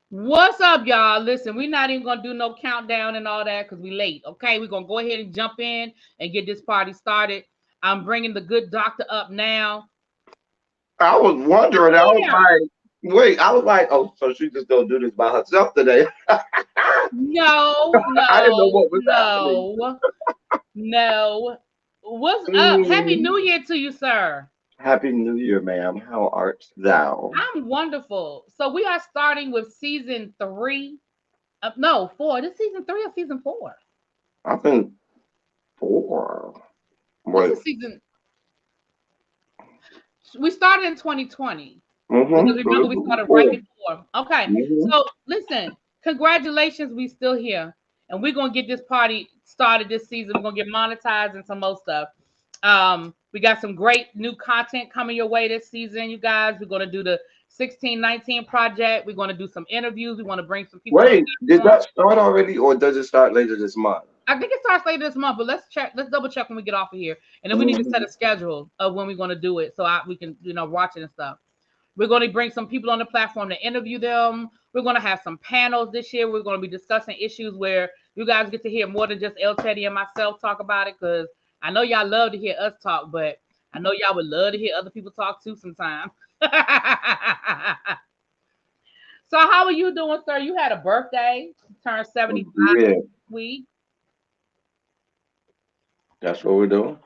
What's up, y'all? Listen, we're not even gonna do no countdown and all that because we late. Okay, we're gonna go ahead and jump in and get this party started. I'm bringing the good doctor up now. I was wondering. I was Yeah. like, wait. I was like, oh, so she just gonna do this by herself today? No, I didn't know no, what was happening. no, no. What's up? Happy Mm. New Year to you, sir. Happy New Year, ma'am. How art thou? I'm wonderful. So we are starting with season three. No, four. This season three or season four? I think four. This Wait. is season. We started in 2020 because Mm-hmm. So remember this we was started right four. before. Okay, Mm-hmm. so listen, congratulations, we still here, and we're gonna get this party started this season. We're gonna get monetized and some more stuff. We got some great new content coming your way this season, you guys. We're gonna do the 1619 project. We're gonna do some interviews. We want to bring some people on the Wait, did platform. that start already, or does it start later this month? I think it starts later this month, but let's check. Let's double check when we get off of here, and then we need to set Mm-hmm. a schedule of when we're going to do it, so we can watch it and stuff. We're going to bring some people on the platform to interview them. We're going to have some panels this year. We're going to be discussing issues where you guys get to hear more than just El Teddy and myself talk about it, because I know y'all love to hear us talk, but I know y'all would love to hear other people talk too sometimes. So how are you doing, sir? You had a birthday, turned 75 Yeah, this week. that's what we're doing.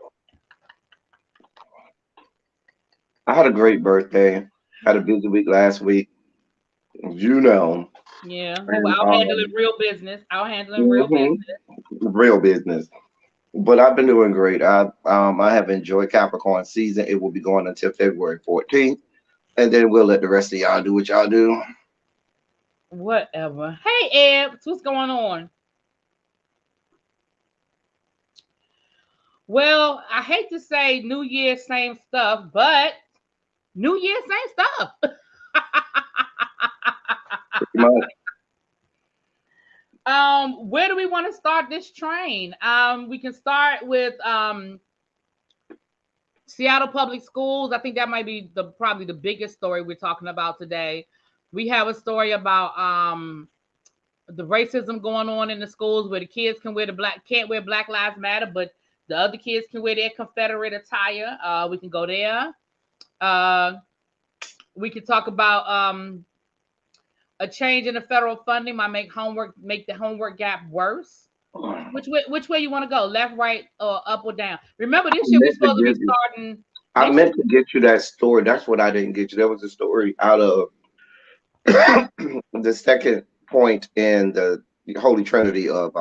I had a great birthday. Had a busy week last week, you know, Yeah, we were and out handling real business. Out handling real mhm, business. real business. But I've been doing great. I have enjoyed Capricorn season. It will be going until February 14th, and then we'll let the rest of y'all do what y'all do. Whatever. Hey, Ed, what's going on? Well, I hate to say New Year, same stuff, but New Year, same stuff. Pretty much. Where do we want to start this train? We can start with Seattle Public Schools. I think that might be the probably the biggest story we're talking about today. We have a story about the racism going on in the schools where the kids can wear the black can't wear Black Lives Matter, but the other kids can wear their Confederate attire. We can go there. Uh, we can talk about a change in the federal funding might make the homework gap worse. Which way you want to go? Left, right, or up or down? Remember, I this year we meant to supposed to be give you. starting I next meant year. to get you that story. That's what I didn't get you. There was a story out of the second point in the Holy Trinity of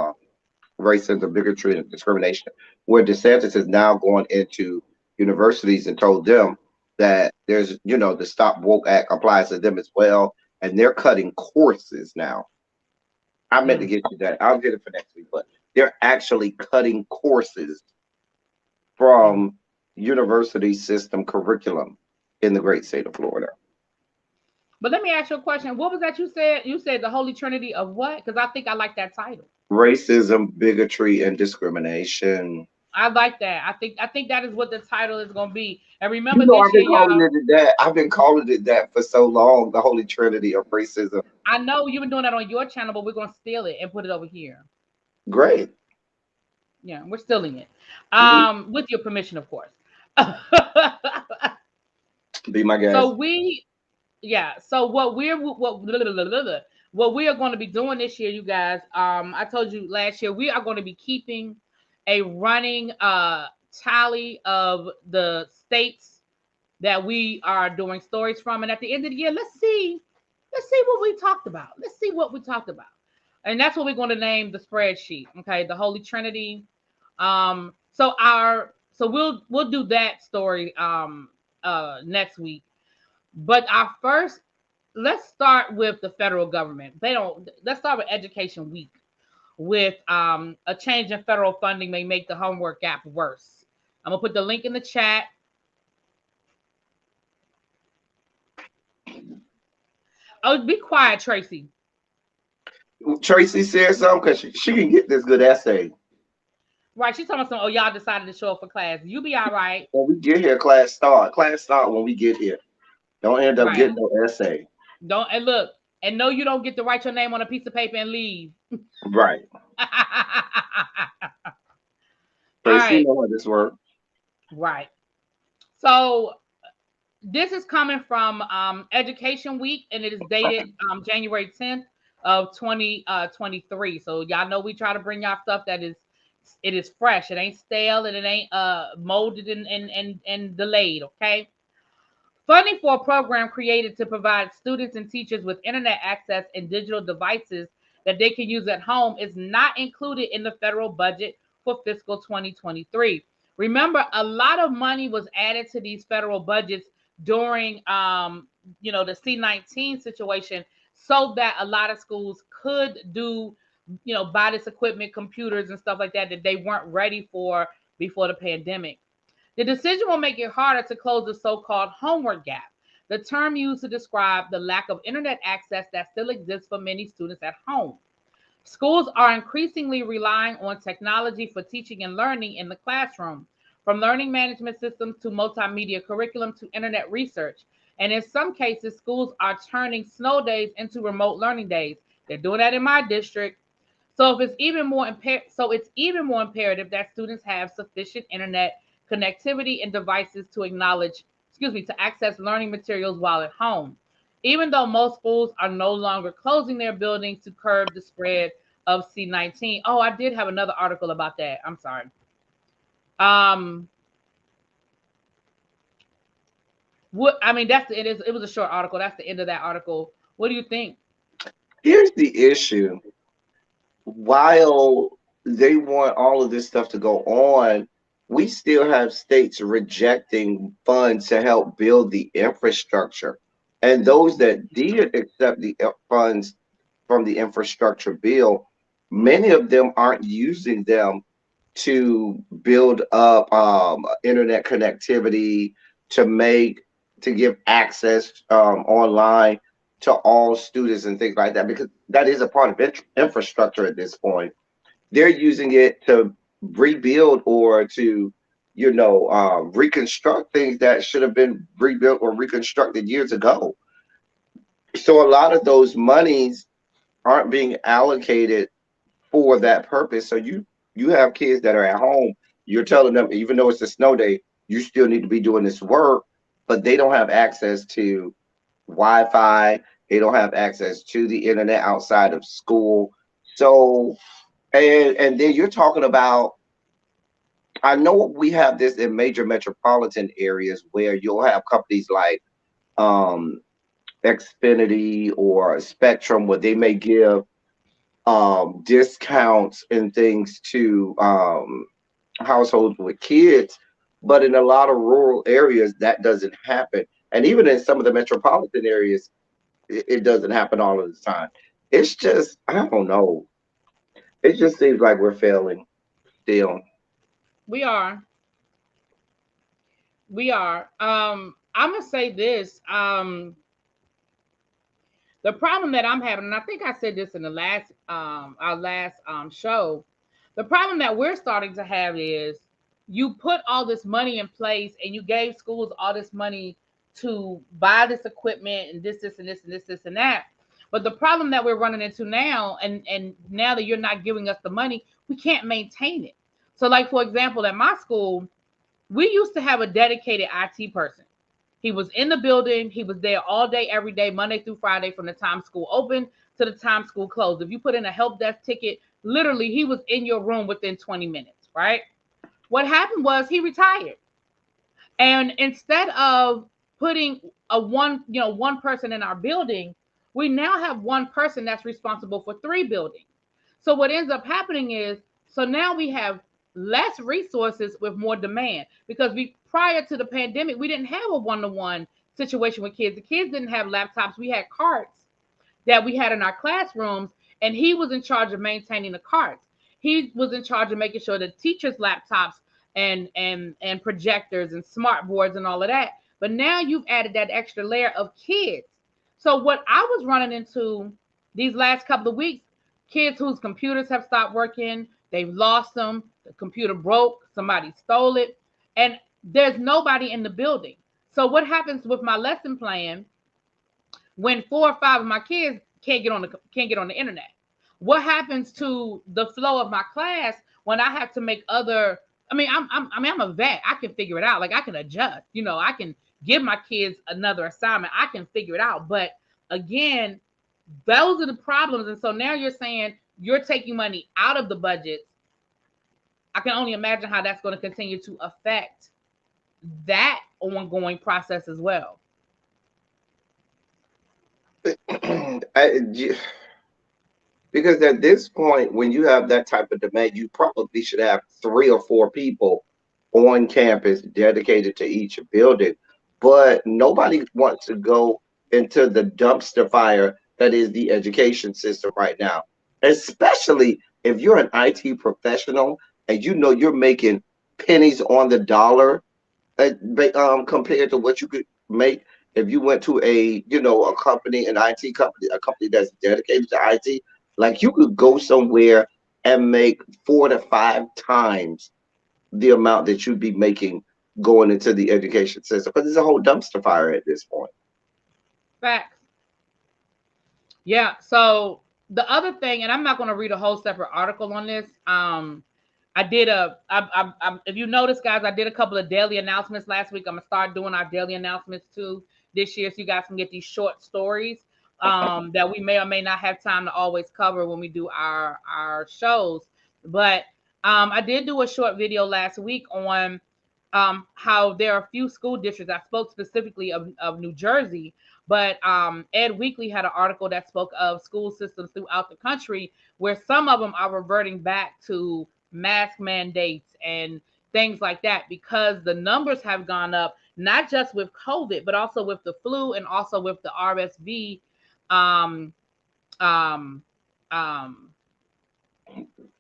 racism, bigotry, and discrimination, where DeSantis is now going into universities and told them that there's, the Stop Woke Act applies to them as well, and they're cutting courses now. I meant to Mm. get you that. I'll get it for next week, but they're actually cutting courses Mm. from university system curriculum in the great state of Florida. But let me ask you a question. What was that you said? You said the Holy Trinity of what? Because I think I like that title. Racism, bigotry, and discrimination. I like that. I think that is what the title is going to be. And You remember know, this I've year, been calling y'all. it that. I've been calling it that for so long. The Holy Trinity of racism. I know you've been doing that on your channel, but we're going to steal it and put it over here. Great. Yeah, we're stealing it. Mhm. With your permission, of course. Be my guest. So we yeah, so what we are going to be doing this year, you guys, I told you last year we are going to be keeping a running tally of the states that we are doing stories from, and at the end of the year, let's see what we talked about. Let's see what we talked about. And that's what we're going to name the spreadsheet, okay? The Holy Trinity. So we'll do that story next week. But our first, let's start with the federal government. They don't. Let's start with Education Week. With a change in federal funding may make the homework gap worse. I'm gonna put the link in the chat. Oh, be quiet, Tracy. Tracy said something because she can get this good essay. Right? She's talking about some. Oh, y'all decided to show up for class. You be all right. When we get here, class start. Class start when we get here. Don't end up Right? getting no essay. Don't and look. And no, you don't get to write your name on a piece of paper and leave. Right. All Tracy, you right, know how this works. right. So this is coming from Education Week, and it is dated January 10th of 2023. So y'all know we try to bring y'all stuff that is fresh. It ain't stale and it ain't molded and delayed. Okay. Funding for a program created to provide students and teachers with internet access and digital devices that they can use at home is not included in the federal budget for fiscal 2023. Remember, a lot of money was added to these federal budgets during the C-19 situation so that a lot of schools could do buy this equipment, computers and stuff like that they weren't ready for before the pandemic. The decision will make it harder to close the so-called homework gap, the term used to describe the lack of internet access that still exists for many students at home. Schools are increasingly relying on technology for teaching and learning in the classroom, from learning management systems to multimedia curriculum to internet research. And in some cases, schools are turning snow days into remote learning days. They're doing that in my district. So it's even more imperative that students have sufficient internet connectivity and devices to access learning materials while at home. Even though most schools are no longer closing their buildings to curb the spread of C-19. Oh, I did have another article about that. I'm sorry. Um, it was a short article. That's the end of that article. What do you think? Here's the issue. While they want all of this stuff to go on, we still have states rejecting funds to help build the infrastructure. And those that did accept the funds from the infrastructure bill, many of them aren't using them to build up internet connectivity, to make to give access online to all students and things like that, because that is a part of infrastructure at this point. They're using it to rebuild or to reconstruct things that should have been rebuilt or reconstructed years ago. So a lot of those monies aren't being allocated for that purpose. So you have kids that are at home. You're telling them, even though it's a snow day, you still need to be doing this work, but they don't have access to Wi-Fi. They don't have access to the internet outside of school. So and then you're talking about, I know we have this in major metropolitan areas where you'll have companies like um Xfinity or Spectrum where they may give discounts and things to households with kids, but in a lot of rural areas that doesn't happen, and even in some of the metropolitan areas it doesn't happen all of the time. It's just, I don't know, it just seems like we're failing still. We are. We are. I'm gonna say this. The problem that I'm having, and I think I said this in the last our last show, the problem that we're starting to have is you put all this money in place and you gave schools all this money to buy this equipment and this and this and this and that. But the problem that we're running into now, and now that you're not giving us the money, we can't maintain it. So, like for example, at my school, we used to have a dedicated IT person. He was in the building. He was there all day, every day, Monday through Friday, from the time school opened to the time school closed. If you put in a help desk ticket, literally, he was in your room within 20 minutes, right? What happened was he retired. And instead of putting one person in our building, we now have one person that's responsible for three buildings. So what ends up happening is, so now we have less resources with more demand, because we prior to the pandemic we didn't have a one-to-one situation with kids. The kids didn't have laptops. We had carts that we had in our classrooms, and he was in charge of maintaining the carts. He was in charge of making sure the teachers' laptops and projectors and smart boards and all of that. But now you've added that extra layer of kids. So what I was running into these last couple of weeks, kids whose computers have stopped working, they've lost them, the computer broke, somebody stole it, and there's nobody in the building. So what happens with my lesson plan when 4 or 5 of my kids can't get on the internet. What happens to the flow of my class when I have to make other? I mean, I'm a vet. I can figure it out. Like I can adjust. I can give my kids another assignment. I can figure it out. But again, those are the problems. And so now you're saying you're taking money out of the budget. I can only imagine how that's going to continue to affect that ongoing process as well. Because at this point, when you have that type of demand, you probably should have 3 or 4 people on campus dedicated to each building. But nobody wants to go into the dumpster fire that is the education system right now, especially if you're an IT professional and you know you're making pennies on the dollar, compared to what you could make if you went to a company, an IT company, a company that's dedicated to IT. Like you could go somewhere and make 4 to 5 times the amount that you'd be making going into the education system, but it's a whole dumpster fire at this point. Facts. Yeah. So the other thing, and I'm not going to read a whole separate article on this. I did if you notice, guys, I did a couple of daily announcements last week. I'm gonna start doing our daily announcements too this year, so you guys can get these short stories that we may or may not have time to always cover when we do our shows. But I did do a short video last week on how there are a few school districts. I spoke specifically of New Jersey, but Ed Weekly had an article that spoke of school systems throughout the country where some of them are reverting back to mask mandates and things like that because the numbers have gone up, not just with COVID, but also with the flu and also with the RSV. Um, um, um,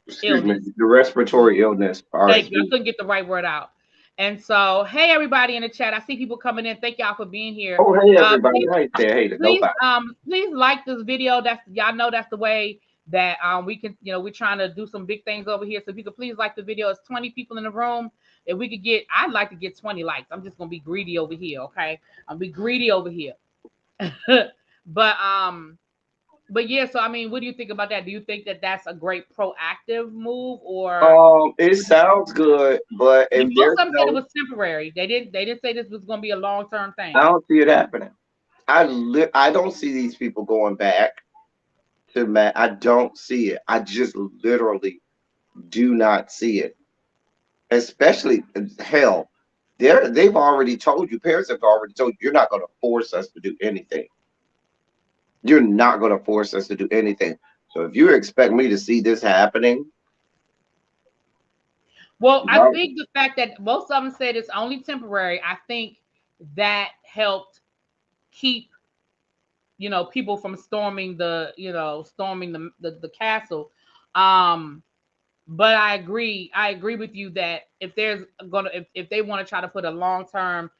Excuse me, the respiratory illness, Thank you. I RSV. couldn't get the right word out. And so, hey, everybody in the chat. I see people coming in. Thank y'all for being here. Oh, hey everybody, Please, right there. Hey to nobody. please like this video. That's y'all know that's the way that we can, we're trying to do some big things over here. So if you could please like the video, it's 20 people in the room. If we could get, I'd like to get 20 likes. I'm just gonna be greedy over here, okay? I'll be greedy over here. but yeah, so I mean, what do you think about that? Do you think that that's a great proactive move, or It sounds good, but if most there's of them said it no, was temporary. They didn't say this was going to be a long-term I thing. don't see it happening. I don't see these people going back to Matt. I don't see it. I just literally do not see it. Especially hell, they've already told you. Parents have already told you you're not going to force us to do anything. You're not going to force us to do anything. So if you expect me to see this happening, Well, I no. think the fact that most of them said it's only temporary, I think that helped keep people from storming the castle. Um, but I agree with you that if there's gonna if they want to try to put a long-term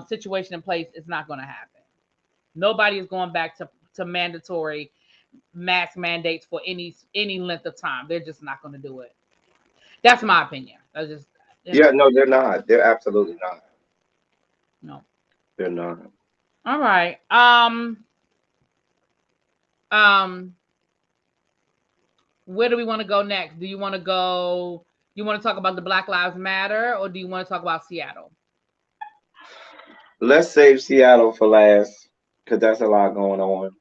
situation in place, it's not going to happen. Nobody is going back to mandatory mask mandates for any length of time. They're just not going to do it. That's my opinion. I just Yeah, no, they're not. They're absolutely not. no. They're not. All right. Um. Where do we want to go next? Do you want to go? You want to talk about the Black Lives Matter, or do you want to talk about Seattle? Let's save Seattle for last because that's a lot going on.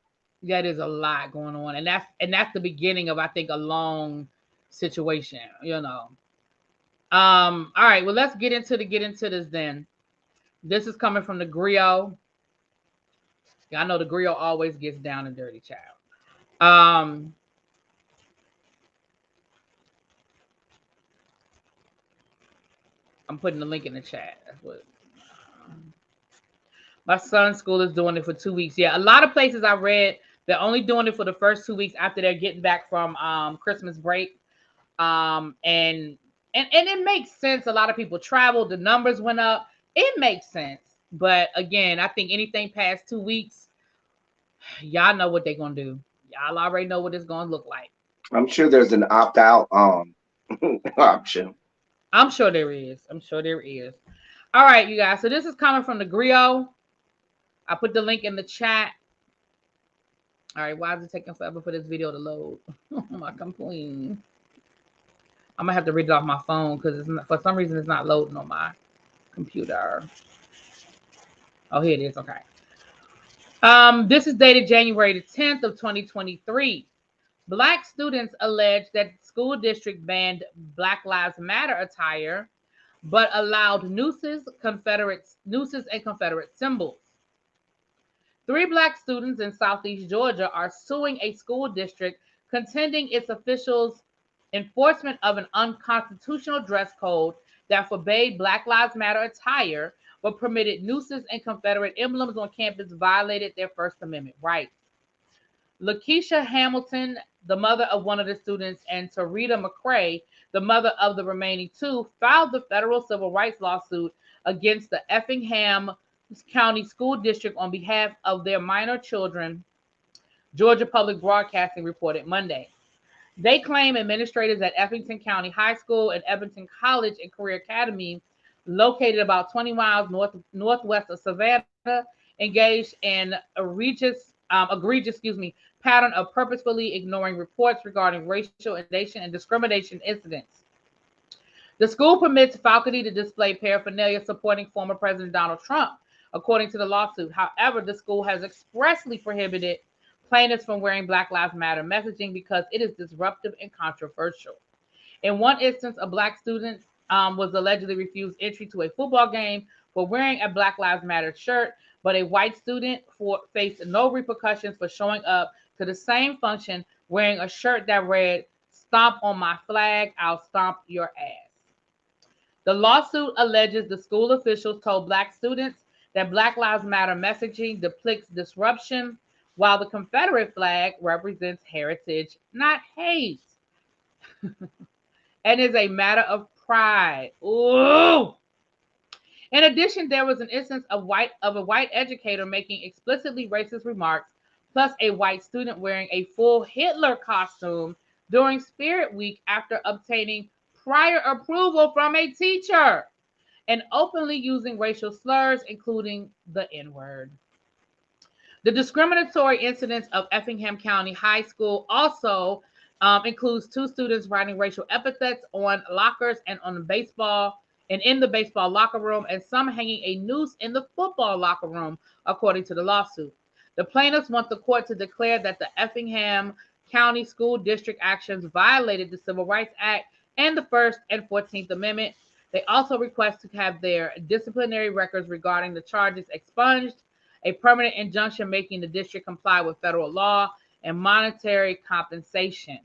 Yeah, there's a lot going on, and that's the beginning of I think a long situation. All right. Well, let's get into this then. This is coming from the griot. Yeah, I know the griot always gets down and dirty, child. Um, I'm putting the link in the chat. That's what my son's school is doing it for 2 weeks. Yeah, a lot of places I read they're only doing it for the first 2 weeks after they're getting back from Christmas break. And it makes sense. A lot of people traveled, the numbers went up. It makes sense. But again, I think anything past 2 weeks, y'all know what they're gonna do. Y'all already know what it's gonna look like. I'm sure there's an opt out option. I'm sure there is. I'm sure there is. All right, you guys. So this is coming from the griot. I put the link in the chat. All right, why is it taking forever for this video to load? My complaint. I'm gonna have to read it off my phone because for some reason it's not loading on my computer. Oh, here it is. Okay. This is dated January the 10th of 2023. Black students allege that school district banned Black Lives Matter attire, but allowed nooses and Confederate symbols. Three Black students in Southeast Georgia are suing a school district contending its officials' enforcement of an unconstitutional dress code that forbade Black Lives Matter attire but permitted nooses and Confederate emblems on campus violated their First Amendment rights. Lakeisha Hamilton, the mother of one of the students, and Tarita McCray, the mother of the remaining two, filed the federal civil rights lawsuit against the Effingham County School District on behalf of their minor children, Georgia Public Broadcasting reported Monday. They claim administrators at Effingham County High School and Evanston College and Career Academy, located about 20 miles northwest of Savannah, engaged in egregious pattern of purposefully ignoring reports regarding racial intimidation and discrimination incidents. The school permits faculty to display paraphernalia supporting former President Donald Trump, according to the lawsuit. However, the school has expressly prohibited plaintiffs from wearing Black Lives Matter messaging because it is disruptive and controversial. In one instance, a Black student was allegedly refused entry to a football game for wearing a Black Lives Matter shirt, but a white student faced no repercussions for showing up to the same function wearing a shirt that read, "Stomp on my flag, I'll stomp your ass." The lawsuit alleges the school officials told Black students that Black Lives Matter messaging depicts disruption, while the Confederate flag represents heritage, not hate, and is a matter of pride. Ooh! In addition, there was an instance of a white educator making explicitly racist remarks, plus a white student wearing a full Hitler costume during Spirit Week after obtaining prior approval from a teacher, and openly using racial slurs, including the N-word. The discriminatory incidents of Effingham County High School also includes two students writing racial epithets on lockers and on the baseball and in the baseball locker room, and some hanging a noose in the football locker room, according to the lawsuit. The plaintiffs want the court to declare that the Effingham County School District actions violated the Civil Rights Act and the First and 14th Amendment. They also request to have their disciplinary records regarding the charges expunged, a permanent injunction making the district comply with federal law, and monetary compensation.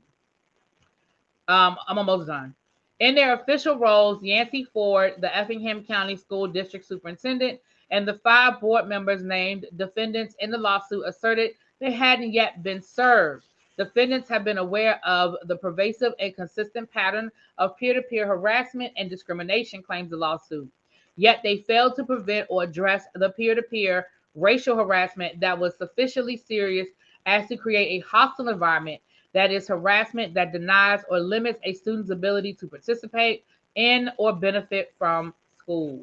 I'm almost done. In their official roles, Yancey Ford, the Effingham County School District Superintendent, and the 5 board members named defendants in the lawsuit asserted they hadn't yet been served. Defendants have been aware of the pervasive and consistent pattern of peer-to-peer harassment and discrimination, claims the lawsuit. Yet they failed to prevent or address the peer-to-peer racial harassment that was sufficiently serious as to create a hostile environment, that is, harassment that denies or limits a student's ability to participate in or benefit from school.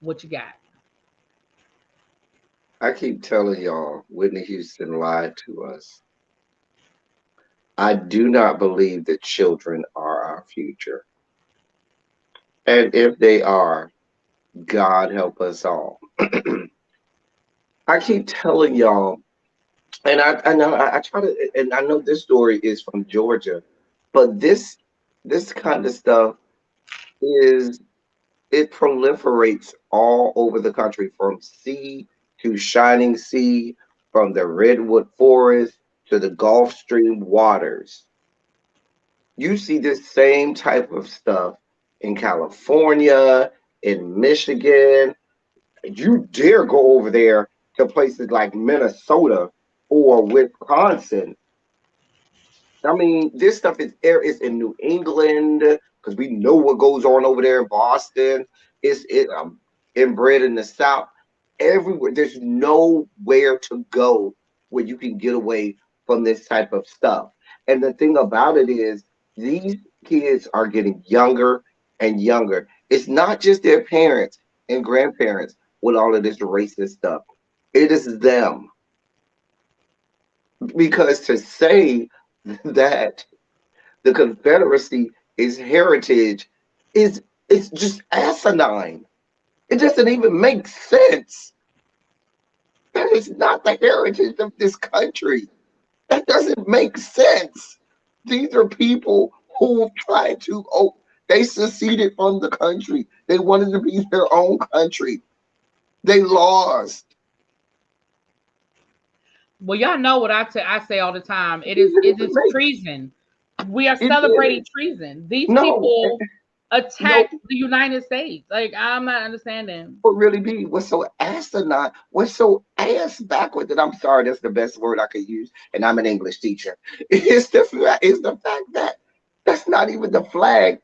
What you got? I keep telling y'all, Whitney Houston lied to us. I do not believe that children are our future. And if they are, God help us all. I keep telling y'all, and I know I try to, and I know this story is from Georgia, but this kind of stuff is it proliferates all over the country, from sea to shining sea, from the redwood forest to the Gulf Stream waters. You see this same type of stuff in California, in Michigan. You dare go over there to places like Minnesota or Wisconsin. I mean, this stuff is in New England because we know what goes on over there in Boston. It's inbred in the South. Everywhere, there's nowhere to go where you can get away from this type of stuff. And the thing about it is, these kids are getting younger and younger. It's not just their parents; and grandparents with all of this racist stuff. It is them. Because to say that the Confederacy is heritage is it's just asinine. It doesn't even make sense. That is not the heritage of this country. That doesn't make sense. These are people who tried to, oh, they seceded from the country. They wanted to be their own country. They lost. Well, y'all know what I say all the time. It It doesn't is make treason. We are it celebrating is. treason. These No, people no, attacked the United States. Like, I'm not understanding. what really be what's so asinine, what's so ass backward, and I'm sorry, that's the best word I could use, and I'm an English teacher. It's the fact that that's not even the flag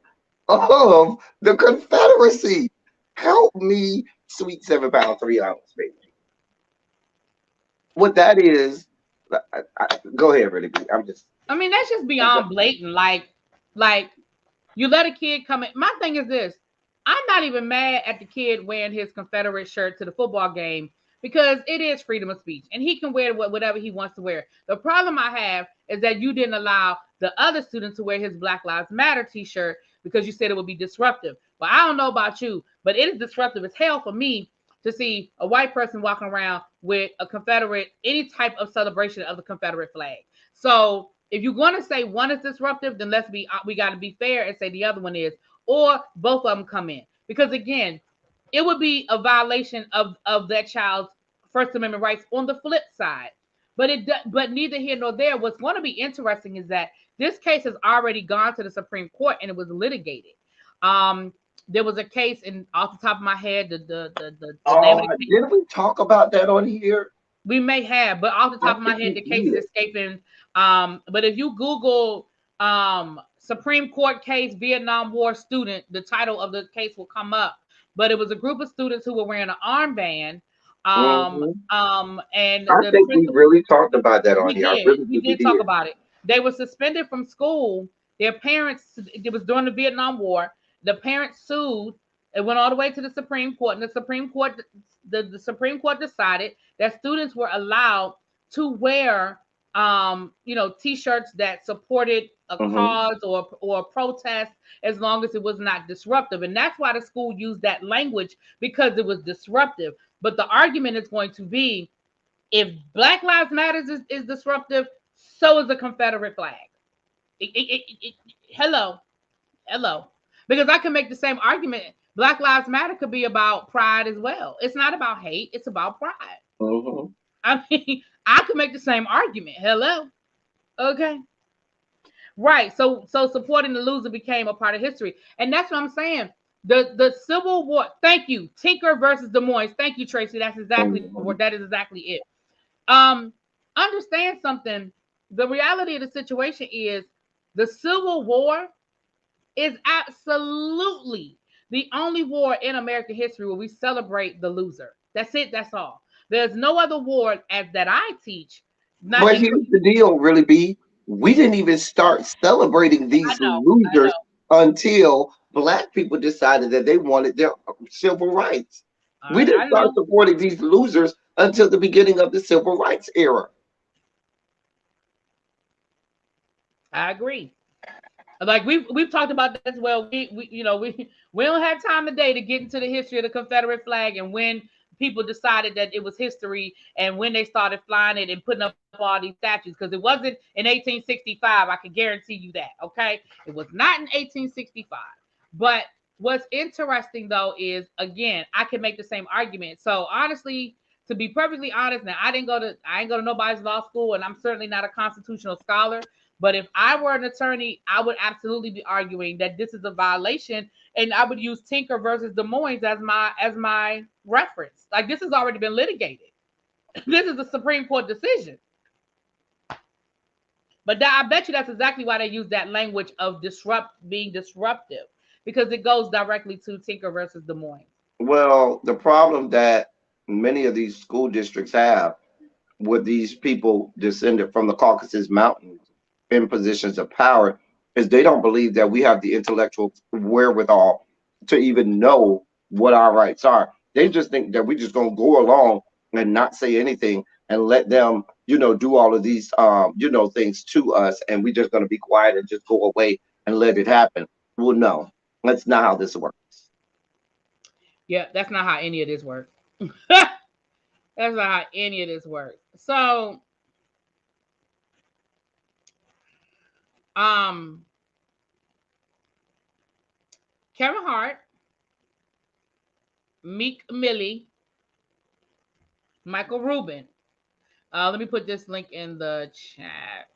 of the Confederacy. Help me, sweet 7 pound 3 ounce, baby. What that is, go ahead, really. I'm just, I mean, that's just beyond blatant. Like you let a kid come in. My thing is this: I'm not even mad at the kid wearing his Confederate shirt to the football game because it is freedom of speech, and he can wear whatever he wants to wear. The problem I have is that you didn't allow the other student to wear his Black Lives Matter T-shirt because you said it would be disruptive. But I don't know about you, but it is disruptive as hell for me to see a white person walking around with a Confederate, any type of celebration of the Confederate flag. So if you're going to say one is disruptive, then we got to be fair and say the other one is, or both of them come in. Because again, it would be a violation of that child's First Amendment rights on the flip side. But neither here nor there. What's going to be interesting is that this case has already gone to the Supreme Court and it was litigated. Um, there was a case, and off the top of my head, the name oh, of the case didn't we talk about that on here? we may have, but off the I top of my think head, we the case is did. escaping. But if you Google Supreme Court case Vietnam War student, the title of the case will come up. But it was a group of students who were wearing an armband. Hmm. And I the think we principal, really talked about that on we here. I did. really We think we did talk did. about it. They were suspended from school. Their parents, it was during the Vietnam War. The parents sued. It went all the way to the Supreme Court, and the Supreme Court decided that students were allowed to wear, T-shirts that supported a Hmm. cause or a protest as long as it was not disruptive. And that's why the school used that language because it was disruptive. But the argument is going to be if Black Lives Matters is disruptive, so is the Confederate flag. Hello, hello. Because I can make the same argument. Black Lives Matter could be about pride as well. It's not about hate, it's about pride. Hmm. I mean, I could make the same argument. Hello. Okay. Right. So supporting the loser became a part of history. And that's what I'm saying. The Civil War, thank you. Tinker versus Des Moines. Thank you, Tracy. That's exactly the Hmm. word. That is exactly it. Um, Understand something. The reality of the situation is the Civil War is absolutely the only war in American history where we celebrate the loser. That's it. That's all. There's no other war as that I teach. Not But include. here's the deal, really, B. We didn't even start celebrating I these know. I losers know. until Black people decided that they wanted their civil rights. We didn't I start know. supporting these losers until the beginning of the civil rights era. I agree. Like we've talked about that as well. We don't have time today to get into the history of the Confederate flag and when people decided that it was history and when they started flying it and putting up all these statues because it wasn't in 1865. I can guarantee you that. Okay, it was not in 1865. But what's interesting though is again I can make the same argument. So honestly, to be perfectly honest, now I ain't go to nobody's law school and I'm certainly not a constitutional scholar. But if I were an attorney, I would absolutely be arguing that this is a violation, and I would use Tinker versus Des Moines as my reference. Like this has already been litigated. This is a Supreme Court decision. But I bet you that's exactly why they use that language of being disruptive because it goes directly to Tinker versus Des Moines. Well, the problem that many of these school districts have with these people descended from the Caucasus Mountains in positions of power is they don't believe that we have the intellectual wherewithal to even know what our rights are. They just think that we're just gonna go along and not say anything and let them, do all of these, things to us, and we're just gonna be quiet and just go away and let it happen. Well, no, that's not how this works. Yeah, that's not how any of this works. That's not how any of this works. So, um, Kevin Hart, Meek Millie, Michael Rubin. Let me put this link in the chat.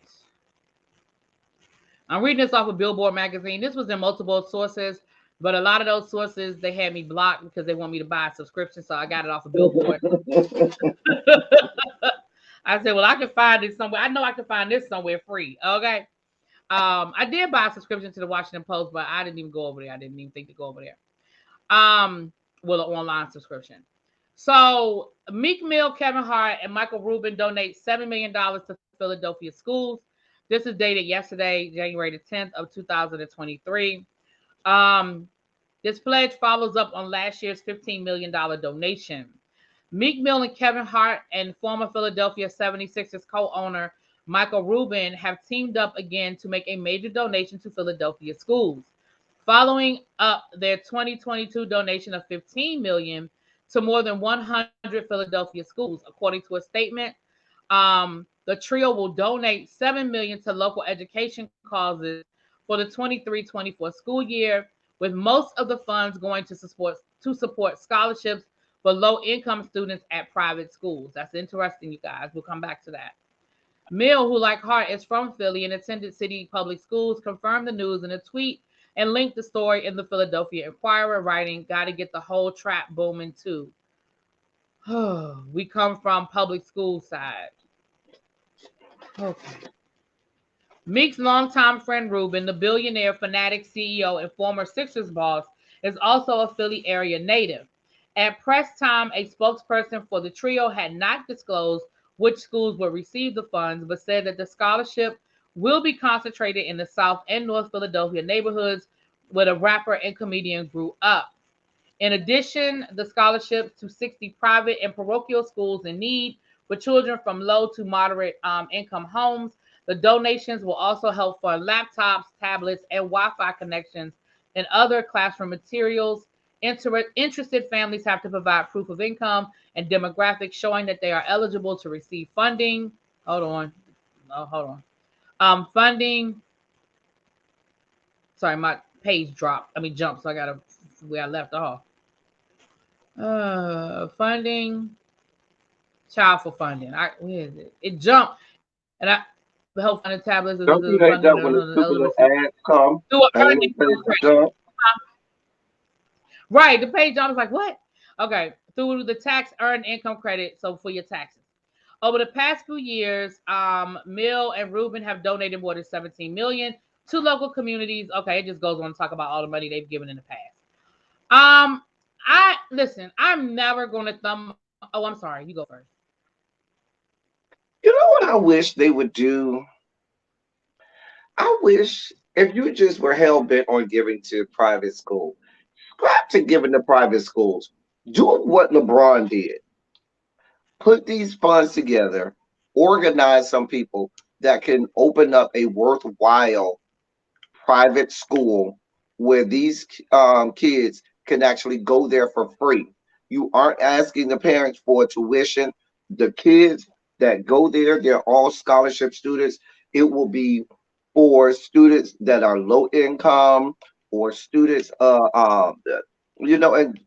I'm reading this off of Billboard magazine. This was in multiple sources, but a lot of those sources they had me blocked because they want me to buy a subscription. So I got it off of Billboard. I said, well, I can find this somewhere. I know I can find this somewhere free. Okay. I did buy a subscription to the Washington Post, but I didn't even go over there. I didn't even think to go over there. Well, an online subscription. So Meek Mill, Kevin Hart, and Michael Rubin donate $7 million to Philadelphia schools. This is dated yesterday, January the 10th of 2023. Um, this pledge follows up on last year's $15 million donation. Meek Mill and Kevin Hart and former Philadelphia 76ers co-owner Michael Rubin have teamed up again to make a major donation to Philadelphia schools, following up their 2022 donation of $15 million to more than 100 Philadelphia schools. According to a statement, the trio will donate $7 million to local education causes for the 23-24 school year, with most of the funds going to support scholarships for low-income students at private schools. That's interesting, you guys. We'll come back to that. Mill, who like Hart is from Philly and attended city public schools, confirmed the news in a tweet and linked the story in the Philadelphia Inquirer, writing, "Gotta get the whole trap booming too." We come from public school side. Okay. Meek's longtime friend Rubin, the billionaire fanatic CEO and former Sixers boss, is also a Philly area native. At press time, a spokesperson for the trio had not disclosed which schools would receive the funds, but said that the scholarship will be concentrated in the South and North Philadelphia neighborhoods where the rapper and comedian grew up. In addition, the scholarships to 60 private and parochial schools in need for children from low to moderate income homes. The donations will also help fund laptops, tablets, and Wi-Fi connections and other classroom materials. Interested families have to provide proof of income and demographics showing that they are eligible to receive funding. Hold on. Oh, hold on. Funding. Sorry, my page dropped. Jumped. So I gotta where I left off. Funding, child for funding. Where is it? It jumped, and I the help funding tablets is Don't the you hate funding that when the stupid little eligibility. ads come Do a and funding it says credit. jump? Right, the page jump is like what? Okay, through the tax earned income credit, so for your taxes. Over the past few years, Mill and Rubin have donated more than 17 million to local communities. Okay, it just goes on to talk about all the money they've given in the past. I listen. I'm never gonna thumb. Oh, I'm sorry. You go first. You know what I wish they would do? I wish if you just were hell bent on giving to private school, scrap to giving to private schools. Do what LeBron did. Put these funds together, organize some people that can open up a worthwhile private school where these kids can actually go there for free. You aren't asking the parents for tuition. The kids that go there, they're all scholarship students. It will be for students that are low income or students, and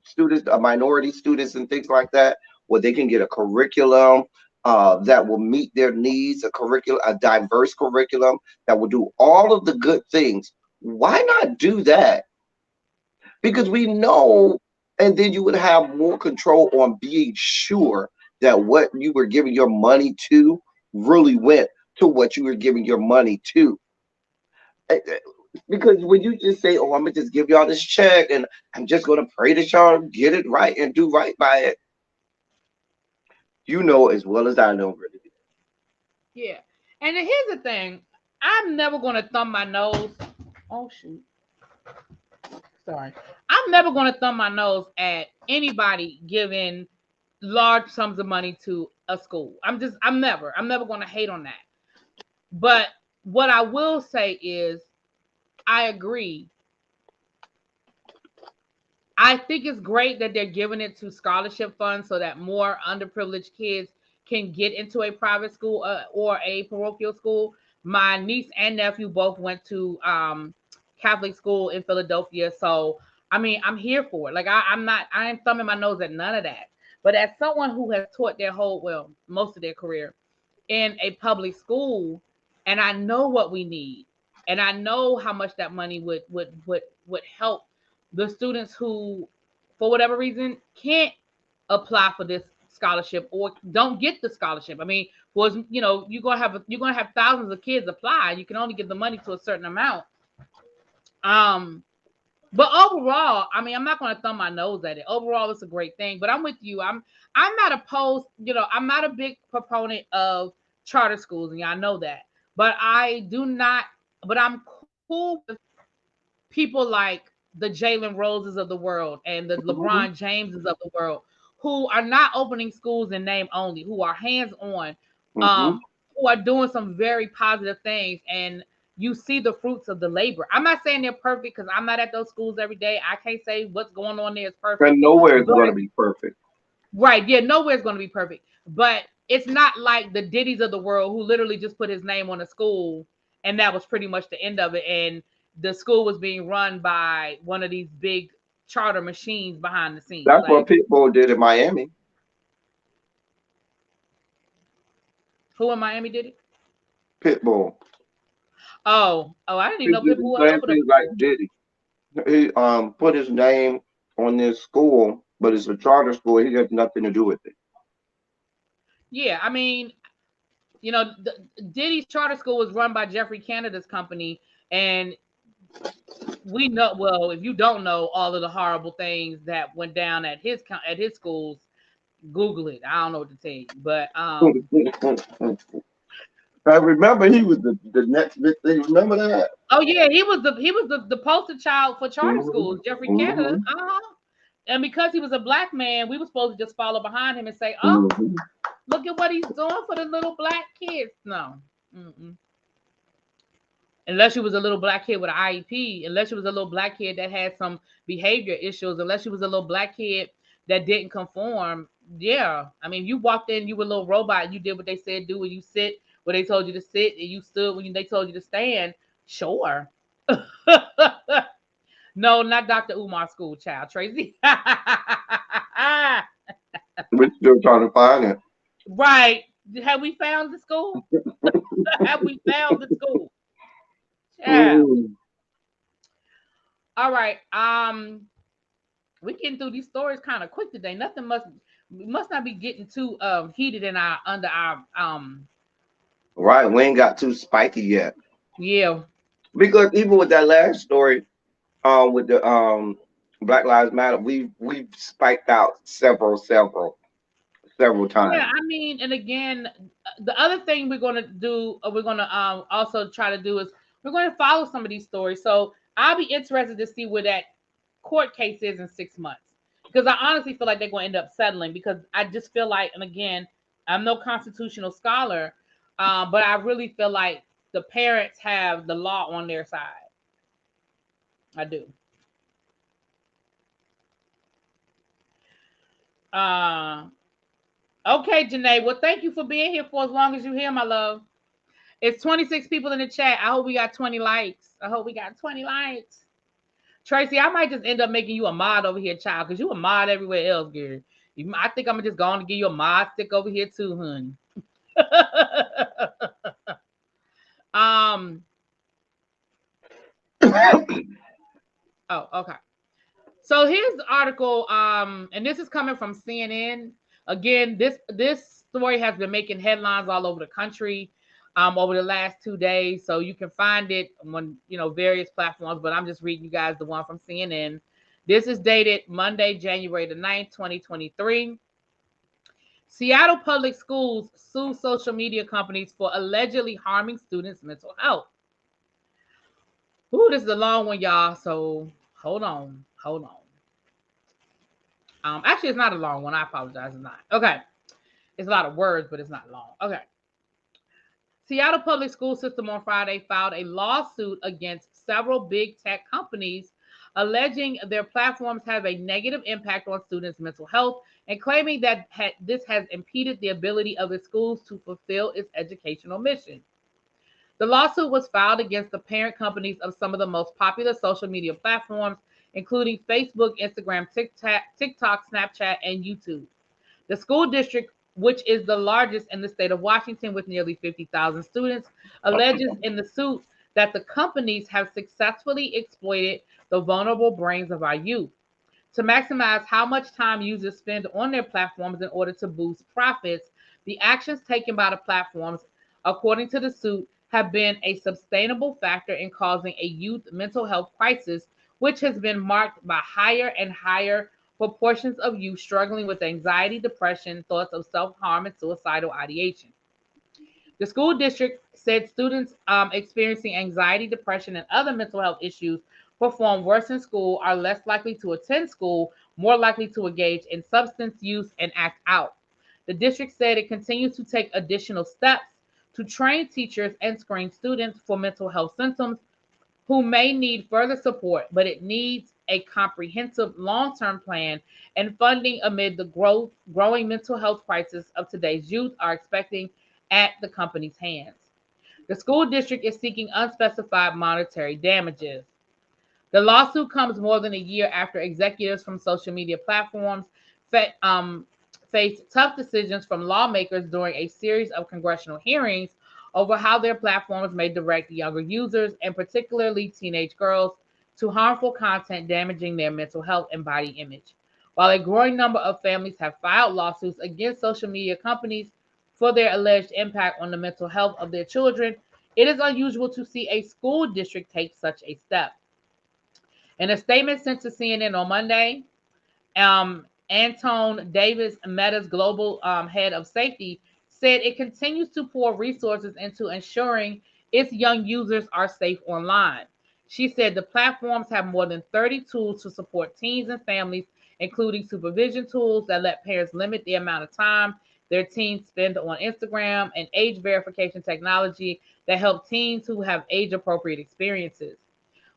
students, minority students, and things like that, where they can get a curriculum that will meet their needs, a diverse curriculum that will do all of the good things. Why not do that? Because we know, and then you would have more control on being sure that what you were giving your money to really went to what you were giving your money to. Eh, eh, Because when you just say, "Oh, I'm gonna just give y'all this check, and I'm just gonna pray that y'all get it right and do right by it," you know as well as I know, really. Yeah, and then here's the thing. I'm never gonna thumb my nose. Oh shoot. Sorry. I'm I'm never going to thumb my nose at anybody giving large sums of money to a school. I'm never going to hate on that. But what I will say is, I agree. I think it's great that they're giving it to scholarship funds so that more underprivileged kids can get into a private school or a parochial school. My niece and nephew both went to Catholic school in Philadelphia, so I mean, I'm here for it. Like I ain't thumbing my nose at none of that. But as someone who has taught most of their career in a public school, and I know what we need, and I know how much that money would help the students who, for whatever reason, can't apply for this scholarship or don't get the scholarship. I mean, was you're gonna have thousands of kids apply. You can only give the money to a certain amount. Um, but overall, I mean, I'm not going to thumb my nose at it. Overall, it's a great thing. But I'm with you. I'm not opposed. I'm not a big proponent of charter schools, and y'all know that. But I do not. But I'm cool with people like the Jalen Roses of the world and the Mhm. LeBron Jameses of the world who are not opening schools in name only, who are hands on, Mhm. um, who are doing some very positive things, and you see the fruits of the labor. I'm not saying they're perfect because I'm not at those schools every day. I can't say what's going on there is And perfect, nowhere is but going to be perfect. right, yeah, nowhere's going to be perfect. But it's not like the Diddy's of the world who literally just put his name on a school and that was pretty much the end of it. And the school was being run by one of these big charter machines behind the scenes. That's what Like, Pitbull did in Miami. who in Miami did it? Pitbull. Oh, I didn't even He know did Pitbull the was same over the thing like pool. Diddy. He put his name on this school, but it's a charter school. He has nothing to do with it. Yeah, I mean, Diddy's charter school was run by Jeffrey Canada's company, and we know. Well, if you don't know all of the horrible things that went down at his schools, Google it. I don't know what to tell you, but I remember he was the next big thing. Remember that? oh yeah, he was the poster child for charter schools, Jeffrey Canada. Hmm. And because he was a black man, we were supposed to just follow behind him and say, "Oh, Hmm. look at what he's doing for the little black kids." No, mm-mm. Unless you was a little black kid with an IEP, unless you was a little black kid that had some behavior issues, unless you was a little black kid that didn't conform. Yeah, I mean, you walked in, you were a little robot, you did what they said do, and you sit where they told you to sit, and you stood when they told you to stand. Sure. No, not Dr. Umar School, child, Tracy. We're still trying to find it. Right. Have we found the school? Have we found the school? Yeah. Mm. All right. We getting through these stories kind of quick today. Nothing must not be getting too heated in our under our Right, we ain't got too spiky yet. yeah. Because even with that last story, with the Black Lives Matter, we've spiked out several Yeah, times. I mean, and again, the other thing we're going to do, or we're going to also try to do is we're going to follow some of these stories. So I'll be interested to see where that court case is in 6 months because I honestly feel like they're going to end up settling because I just feel like, and again, I'm no constitutional scholar, but I really feel like the parents have the law on their side. I do. Uh, okay, Janae. Well, thank you for being here for as long as you're here, my love. It's 26 people in the chat. I hope we got 20 likes. I hope we got 20 likes. Tracy, I might just end up making you a mod over here, child, because you a mod everywhere else, girl. I think I'm just going to give you a mod stick over here too, honey. um. Oh, okay. So here's the article, and this is coming from CNN. Again, this story has been making headlines all over the country over the last 2 days. So you can find it on various platforms, but I'm just reading you guys the one from CNN. This is dated Monday, January the 9th, 2023. Seattle Public Schools sue social media companies for allegedly harming students' mental health. Ooh, this is a long one, y'all. So hold on, hold on. Actually, it's not a long one. I apologize. It's not. Okay. It's a lot of words, but it's not long. Okay. Seattle Public School System on Friday filed a lawsuit against several big tech companies, alleging their platforms have a negative impact on students' mental health and claiming that this has impeded the ability of its schools to fulfill its educational mission. The lawsuit was filed against the parent companies of some of the most popular social media platforms, including Facebook, Instagram, TikTok, Snapchat, and YouTube. The school district, which is the largest in the state of Washington with nearly 50,000 students, alleges in the suit that the companies have successfully exploited the vulnerable brains of our youth to maximize how much time users spend on their platforms in order to boost profits. The actions taken by the platforms, according to the suit, have been a sustainable factor in causing a youth mental health crisis, which has been marked by higher and higher proportions of youth struggling with anxiety, depression, thoughts of self harm, and suicidal ideation. The school district said students experiencing anxiety, depression, and other mental health issues perform worse in school, are less likely to attend school, more likely to engage in substance use, and act out. The district said it continues to take additional steps to train teachers and screen students for mental health symptoms who may need further support, but it needs a comprehensive long term plan and funding amid the growing mental health crisis of today's youth are expecting at the company's hands. The school district is seeking unspecified monetary damages. The lawsuit comes more than a year after executives from social media platforms fa- um, faced tough decisions from lawmakers during a series of congressional hearings over how their platforms may direct younger users, and particularly teenage girls, to harmful content damaging their mental health and body image. While a growing number of families have filed lawsuits against social media companies for their alleged impact on the mental health of their children, it is unusual to see a school district take such a step. In a statement sent to CNN on Monday, Antone Davis, Meta's global head of safety, said it continues to pour resources into ensuring its young users are safe online. She said the platforms have more than 30 tools to support teens and families, including supervision tools that let parents limit the amount of time their teens spend on Instagram and age verification technology that help teens who have age appropriate experiences.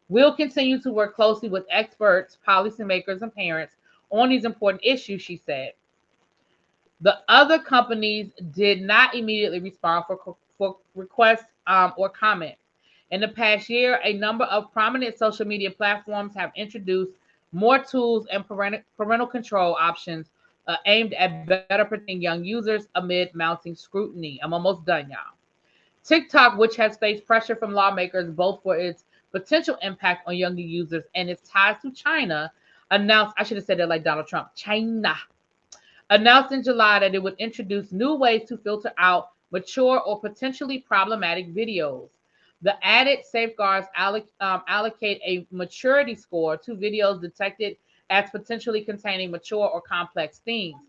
We'll continue to work closely with experts, policymakers, and parents on these important issues, she said. The other companies did not immediately respond for requests or comment. In the past year, a number of prominent social media platforms have introduced more tools and parental control options aimed at better protecting young users amid mounting scrutiny. I'm almost done, y'all. TikTok, which has faced pressure from lawmakers both for its potential impact on younger users and its ties to China, announced, I should have said that like Donald Trump, China, announced in July that it would introduce new ways to filter out mature or potentially problematic videos. The added safeguards allocate a maturity score to videos detected as potentially containing mature or complex themes.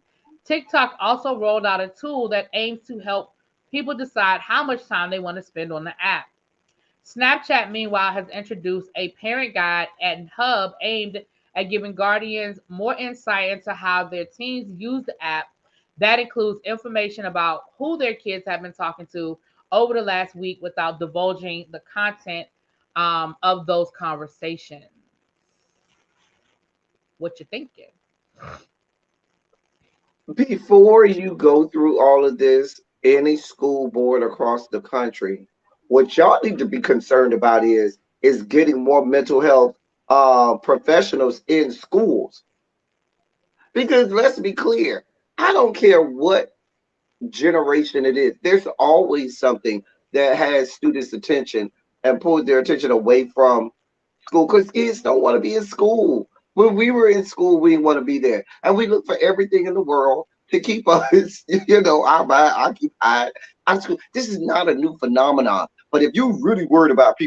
TikTok also rolled out a tool that aims to help people decide how much time they want to spend on the app. Snapchat, meanwhile, has introduced a parent guide and hub aimed at giving guardians more insight into how their teens use the app. That includes information about who their kids have been talking to over the last week without divulging the content of those conversations. What you thinking? Before you go through all of this, any school board across the country, what y'all need to be concerned about is getting more mental health professionals in schools. Because let's be clear, I don't care what generation it is. There's always something that has students' attention and pulls their attention away from school because kids don't want to be in school. When we were in school, we didn't want to be there, and we look for everything in the world to keep us, our mind occupied. Our school. This is not a new phenomenon. But if you're really worried about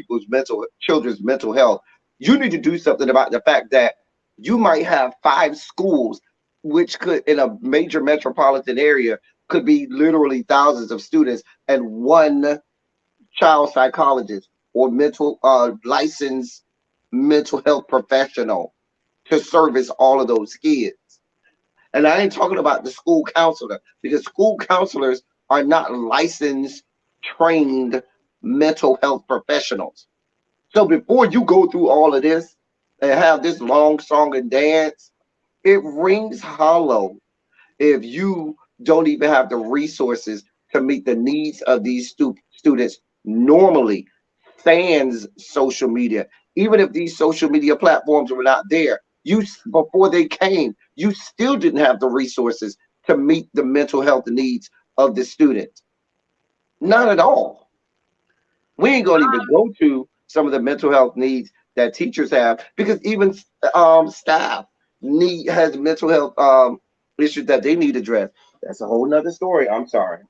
children's mental health, you need to do something about the fact that you might have 5 schools, which could, in a major metropolitan area, could be literally thousands of students, and one child psychologist or mental licensed mental health professional to service all of those kids. And I ain't talking about the school counselor, because school counselors are not licensed, trained mental health professionals. So before you go through all of this and have this long song and dance, it rings hollow if you don't even have the resources to meet the needs of these students normally. Fans social media, even if these social media platforms were not there, before they came, you still didn't have the resources to meet the mental health needs of the students. Not at all. We ain't gonna even go to some of the mental health needs that teachers have, because even staff need has mental health issues that they need addressed. That's a whole nother story. I'm sorry.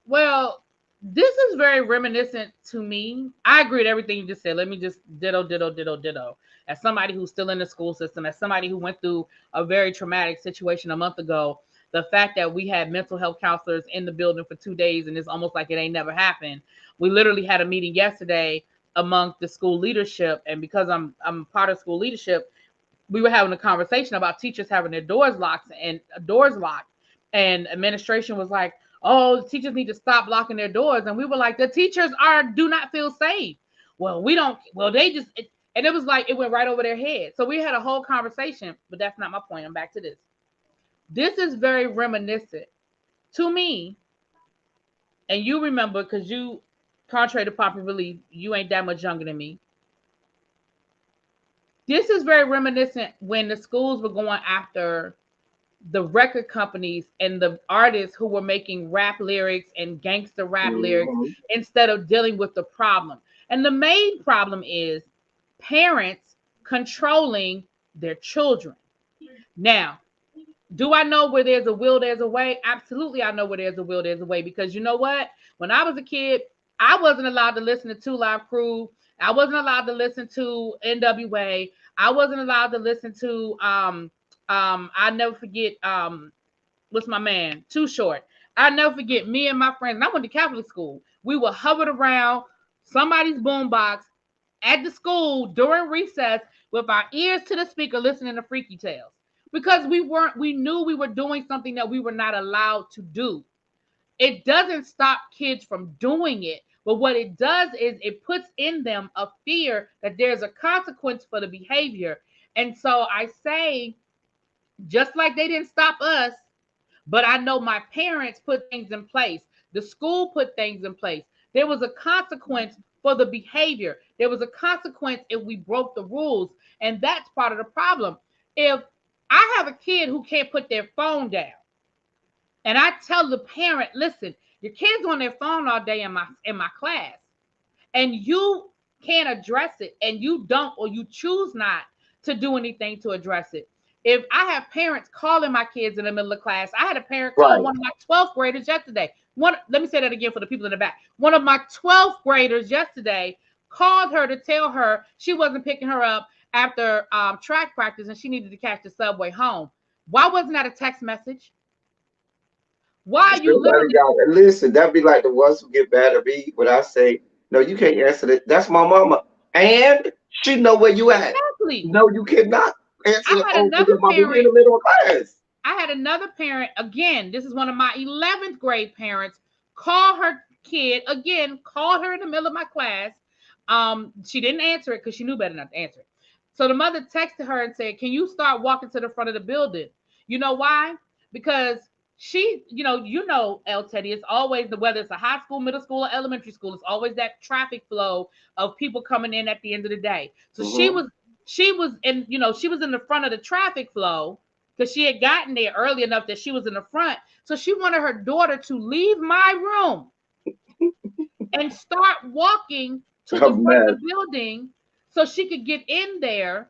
Well, this is very reminiscent to me. I agree with everything you just said. Let me just ditto, ditto, ditto, ditto. As somebody who's still in the school system, as somebody who went through a very traumatic situation a month ago, the fact that we had mental health counselors in the building for 2 days and it's almost like it ain't never happened. We literally had a meeting yesterday among the school leadership, and because I'm part of school leadership, we were having a conversation about teachers having their doors locked, and administration was like, "Oh, the teachers need to stop locking their doors," and we were like, "The teachers do not feel safe." Well, we don't. Well, they just and it was like it went right over their head. So we had a whole conversation, but that's not my point. I'm back to this. This is very reminiscent to me, and you remember because you, contrary to popular belief, you ain't that much younger than me. This is very reminiscent when the schools were going after the record companies and the artists who were making rap lyrics and gangster rap lyrics Mhm. instead of dealing with the problem. And the main problem is parents controlling their children. Now, do I know where there's a will, there's a way? Absolutely, I know where there's a will, there's a way. Because you know what? When I was a kid, I wasn't allowed to listen to Two Live Crew. I wasn't allowed to listen to NWA. I wasn't allowed to listen to I never forget what's my man? Too Short. I never forget me and my friends, and I went to Catholic school. We were hovered around somebody's boombox at the school during recess with our ears to the speaker listening to Freaky Tales. Because we knew we were doing something that we were not allowed to do. It doesn't stop kids from doing it, but what it does is it puts in them a fear that there's a consequence for the behavior. And so I say, just like they didn't stop us, but I know my parents put things in place. The school put things in place. There was a consequence for the behavior. There was a consequence if we broke the rules. And that's part of the problem. If I have a kid who can't put their phone down, and I tell the parent, listen, your kid's on their phone all day in my class, and you can't address it, and you don't, or you choose not to do anything to address it. If I have parents calling my kids in the middle of class, I had a parent call Right. one of my 12th graders yesterday. Let me say that again for the people in the back. One of my 12th graders yesterday called her to tell her she wasn't picking her up after track practice and she needed to catch the subway home. Why wasn't that a text message? Why you Somebody literally got listen. That'd be like the ones who get mad at me when I say, "No, you can't answer that. That's my mama, and she know where you at." exactly? No, you cannot answer I the had phone for another your mama. We in parent the middle of class. I had another parent, again, this is one of my 11th grade parents, call her kid, again, called her in the middle of my class. She didn't answer it because she knew better not to answer it. So the mother texted her and said, "Can you start walking to the front of the building?" You know why? Because El Teddy, it's always whether it's a high school, middle school, or elementary school, it's always that traffic flow of people coming in at the end of the day. So Hmm. she was in the front of the traffic flow because she had gotten there early enough that she was in the front. So she wanted her daughter to leave my room and start walking to A the front of mess. the building so she could get in there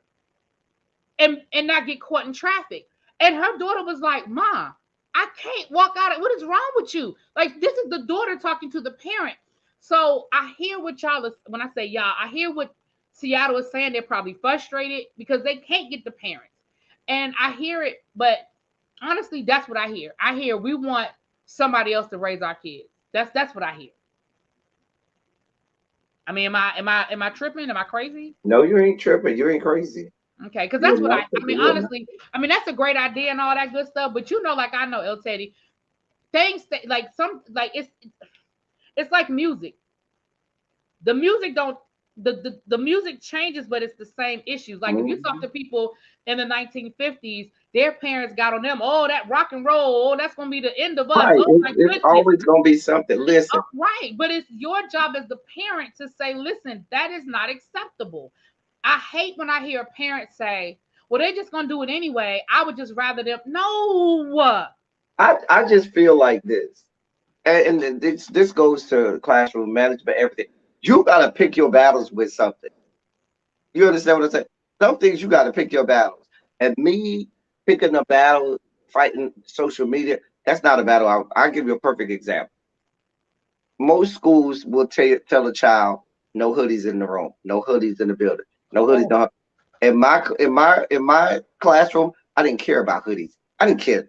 and not get caught in traffic. And her daughter was like, "Ma, I can't walk out. What is wrong with you?" Like, this is the daughter talking to the parent. So I hear what y'all is when I say y'all, I hear what Seattle is saying. They're probably frustrated because they can't get the parents. And I hear it, but honestly, that's what I hear. I hear we want somebody else to raise our kids. That's what I hear. I mean, am I tripping? Am I crazy? No, you ain't tripping. You ain't crazy. Okay, because Yeah, that's what I mean, yeah. honestly, I mean, that's a great idea and all that good stuff. But you know, like I know, El Teddy, things that like some like it's like music. The music don't the music changes, but it's the same issues. Like if you talk Mhm. to people in the 1950s, their parents got on them, oh, that rock and roll, oh, that's gonna be the end of us. Right. Oh my It's goodness. always gonna be something. Listen, Right. But it's your job as the parent to say, listen, that is not acceptable. I hate when I hear a parent say, well, they're just gonna do it anyway. I would just rather them. No. I just feel like this, and this goes to classroom management, everything. You gotta pick your battles with something. You understand what I'm saying? Some things you gotta pick your battles. And me picking a battle, fighting social media, that's not a battle. I'll give you a perfect example. Most schools will tell a child no hoodies in the room, no hoodies in the building, no hoodies. Oh, No. In my classroom, I didn't care about hoodies. I didn't care.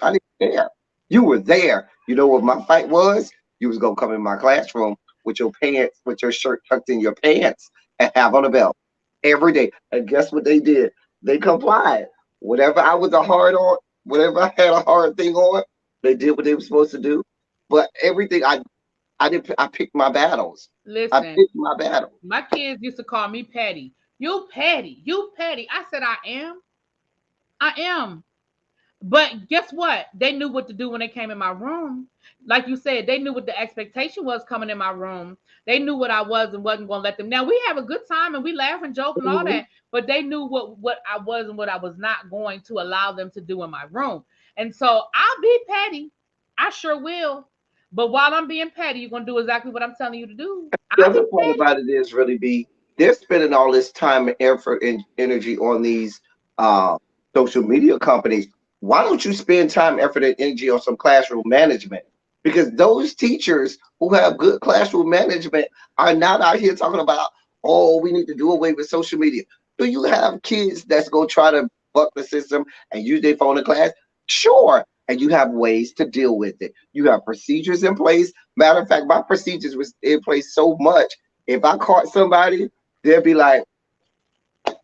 I didn't care. You were there. You know what my fight was? You was gonna come in my classroom with your pants, with your shirt tucked in your pants, and have on a belt every day. And guess what they did? They complied. Whatever I was a hard on, whatever I had a hard thing on, they did what they were supposed to do. But everything I did, I picked my battles. I listen, picked my battle. my kids used to call me petty. You petty. You petty. I said, I am. I am. But guess what? They knew what to do when they came in my room. Like you said, they knew what the expectation was coming in my room. They knew what I was and wasn't going to let them. Now we have a good time and we laugh and joke and all Mhm. that, but they knew what I was and what I was not going to allow them to do in my room. And so I'll be petty. I sure will. But while I'm being petty, you're gonna do exactly what I'm telling you to do. The I'll other be part petty. about it is really be they're spending all this time and effort and energy on these uh, social media companies. Why don't you spend time, effort, and energy on some classroom management? Because those teachers who have good classroom management are not out here talking about, oh, we need to do away with social media. Do you have kids that's going to try to buck the system and use their phone in class? Sure. And you have ways to deal with it. You have procedures in place. Matter of fact, my procedures was in place so much. If I caught somebody, they'd be like,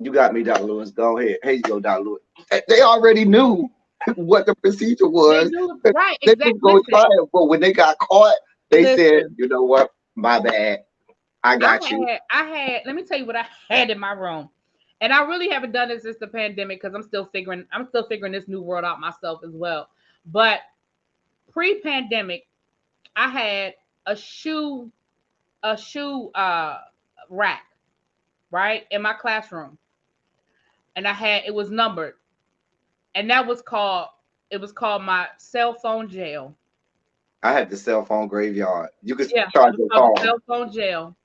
"You got me, Dr. Lewis. Go ahead. Here you go, Dr. Lewis." They already knew what the procedure They was. do right, They was exactly. going to Listen, try it, but when they got caught, they said, listen. "You know what? My bad. I I got you." let me tell you what I had in my room. And I really haven't done it since the pandemic because I'm still figuring this new world out myself as well. But pre-pandemic, I had a shoe a shoe rack, right, in my classroom. And it was numbered. And it was called my cell phone jail. I had the cell phone graveyard. You could Yeah, it charge was your called the phone. cell phone jail.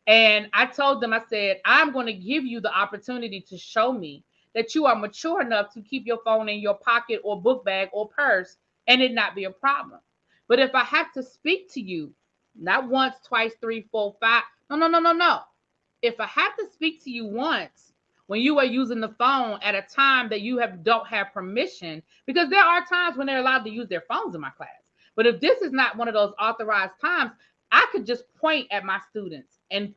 And I told them, I said, I'm going to give you the opportunity to show me that you are mature enough to keep your phone in your pocket or book bag or purse and it not be a problem. But if I have to speak to you, not once, twice, three, four, five, no, no, no, no, no. If I have to speak to you once when you are using the phone at a time that you don't have permission, because there are times when they're allowed to use their phones in my class. But if this is not one of those authorized times, I could just point at my students and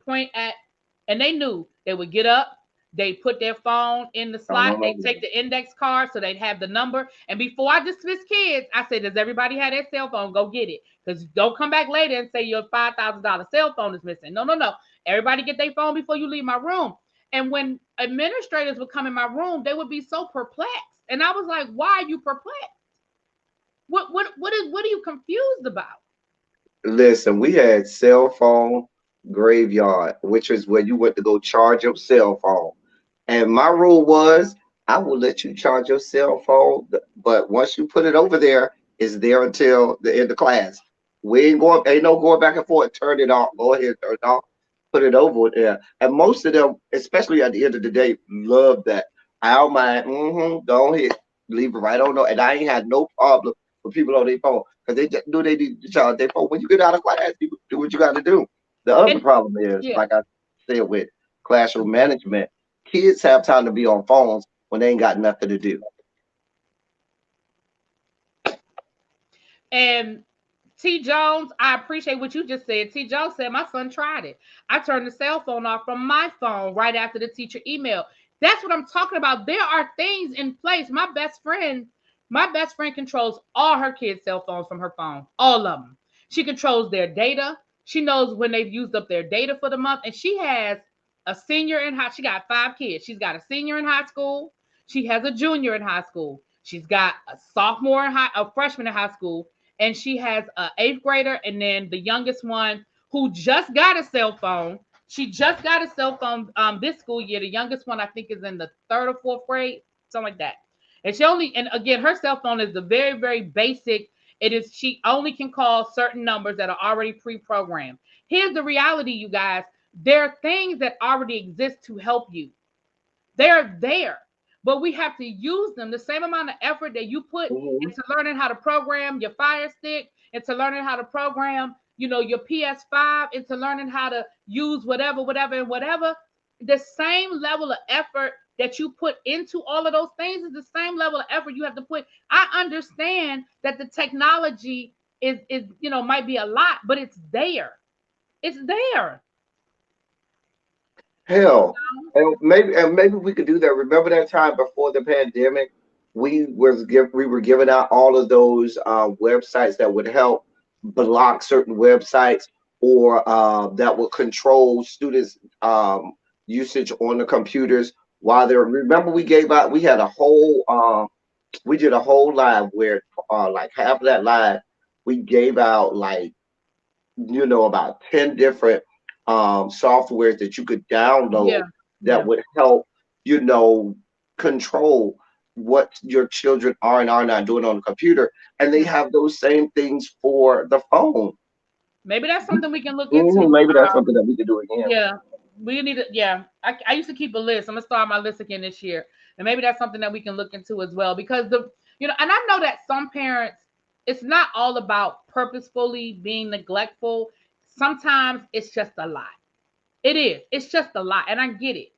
and they knew they would get up, they put their phone in the slot, they Uh-huh. take the index card so they'd have the number. And before I dismiss kids, I said, does everybody have their cell phone? Go get it. Because don't come back later and say your $5,000 cell phone is missing. No, no, no. Everybody get their phone before you leave my room. And when administrators would come in my room, they would be so perplexed. And I was like, why are you perplexed? What are you confused about? Listen, we had cell phone graveyard, which is where you went to go charge your cell phone. And my rule was, I will let you charge your cell phone, but once you put it over there, it's there until the end of class. We ain't no going back and forth. Turn it off. Go ahead, turn it off. Put it over there. And most of them, especially at the end of the day, love that. I don't mind. Go ahead, leave it right on. And I ain't had no problem with people on their phone because they just knew they need to charge their phone. When you get out of class, you do what you got to do. The other And problem is, yeah. like I said, with classroom management, kids have time to be on phones when they ain't got nothing to do. And T. Jones, I appreciate what you just said. T. Jones said my son tried it. I turned the cell phone off from my phone right after the teacher email. That's what I'm talking about. There are things in place. My best friend controls all her kids' cell phones from her phone, all of them. She controls their data. She knows when they've used up their data for the month, and she has a senior in high. She got 5 kids. She's got a senior in high school. She has a junior in high school. She's got a freshman in high school, and she has a eighth grader, and then the youngest one who just got a cell phone. She just got a cell phone this school year. The youngest one I think is in the third or fourth grade, something like that. And again, her cell phone is the very, very basic. It is, she only can call certain numbers that are already pre-programmed. Here's the reality, you guys. There are things that already exist to help you. They're there, but we have to use them the same amount of effort that you put Mhm. into learning how to program your Fire Stick, into learning how to program, your PS5, into learning how to use whatever, whatever, and whatever. The same level of effort that you put into all of those things is the same level of effort you have to put. I understand that the technology is might be a lot, but it's there. It's there. Hell, and maybe we could do that. Remember that time before the pandemic, we were giving out all of those websites that would help block certain websites, or that would control students' usage on the computers while they're. Remember, we had a whole we did a whole live where like half of that live we gave out like about 10 different softwares that you could download Yeah, that yeah. would help you know control what your children are and are not doing on the computer, and they Yeah. have those same things for the phone. Maybe that's something we can look into. Mhm, maybe that's something that we could do again. Yeah, we need to. Yeah, I used to keep a list. I'm gonna start my list again this year, and maybe that's something that we can look into as well. Because and I know that some parents, it's not all about purposefully being neglectful. Sometimes it's just a lot. It is. It's just a lot, and I get it.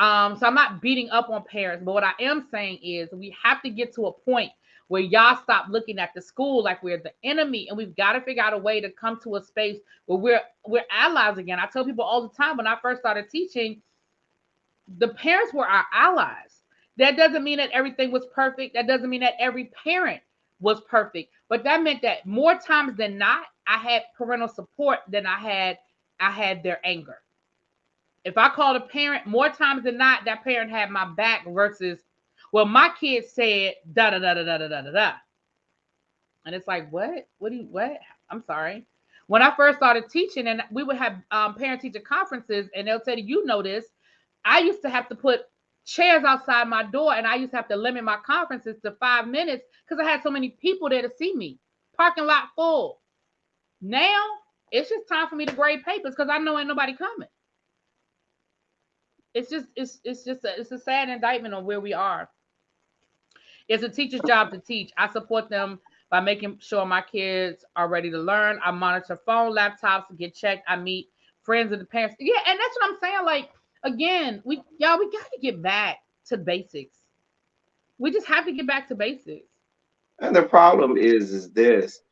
So I'm not beating up on parents, but what I am saying is we have to get to a point where y'all stop looking at the school like we're the enemy, and we've got to figure out a way to come to a space where we're allies again. I tell people all the time when I first started teaching, the parents were our allies. That doesn't mean that everything was perfect. That doesn't mean that every parent was perfect, but that meant that more times than not, I had parental support than I had their anger. If I called a parent, more times than not, that parent had my back versus, well, my kid said da da da da da da da da. And it's like, what? What? I'm sorry. When I first started teaching, and we would have parent teacher conferences, and they'll tell you, this, I used to have to put chairs outside my door, and I used to have to limit my conferences to 5 minutes because I had so many people there to see me. Parking lot full. Now it's just time for me to grade papers because I know ain't nobody coming. It's a sad indictment on where we are. It's a teacher's job to teach. I support them by making sure my kids are ready to learn. I monitor phone, laptops, get checked. I meet friends and the parents. Yeah, and that's what I'm saying. Like, again, we got to get back to basics. We just have to get back to basics. And the problem is this: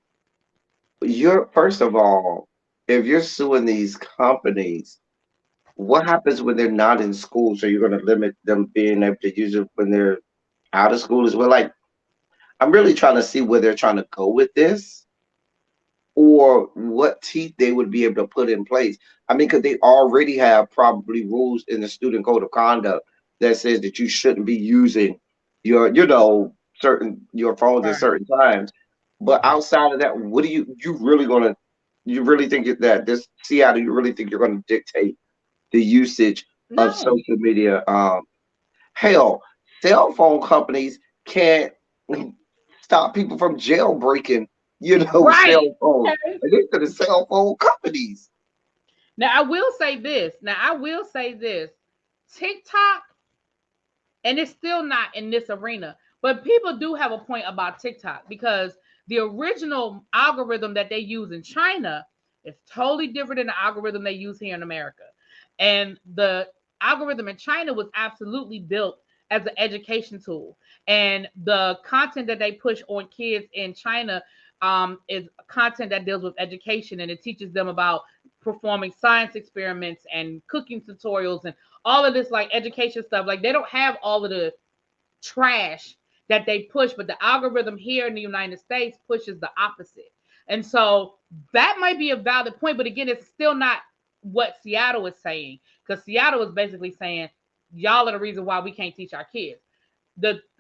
you're first of all, if you're suing these companies, what happens when they're not in school? So you're going to limit them being able to use it when they're out of school as well. Like, I'm really trying to see where they're trying to go with this, or what teeth they would be able to put in place. I mean, because they already have probably rules in the student code of conduct that says that you shouldn't be using your phones at Right. certain times. But outside of that, what do you really think that this Seattle, you really think you're gonna dictate the usage of No. social media? Hell, cell phone companies can't stop people from jailbreaking, Right. cell phones. Okay. And these are the cell phone companies. Now I will say this. TikTok, and it's still not in this arena. But people do have a point about TikTok because the original algorithm that they use in China is totally different than the algorithm they use here in America. And the algorithm in China was absolutely built as an education tool. And the content that they push on kids in China is content that deals with education, and it teaches them about performing science experiments and cooking tutorials and all of this like education stuff. Like they don't have all of the trash that they push, but the algorithm here in the United States pushes the opposite. And so that might be a valid point, but again, it's still not what Seattle is saying, because Seattle is basically saying y'all are the reason why we can't teach our kids.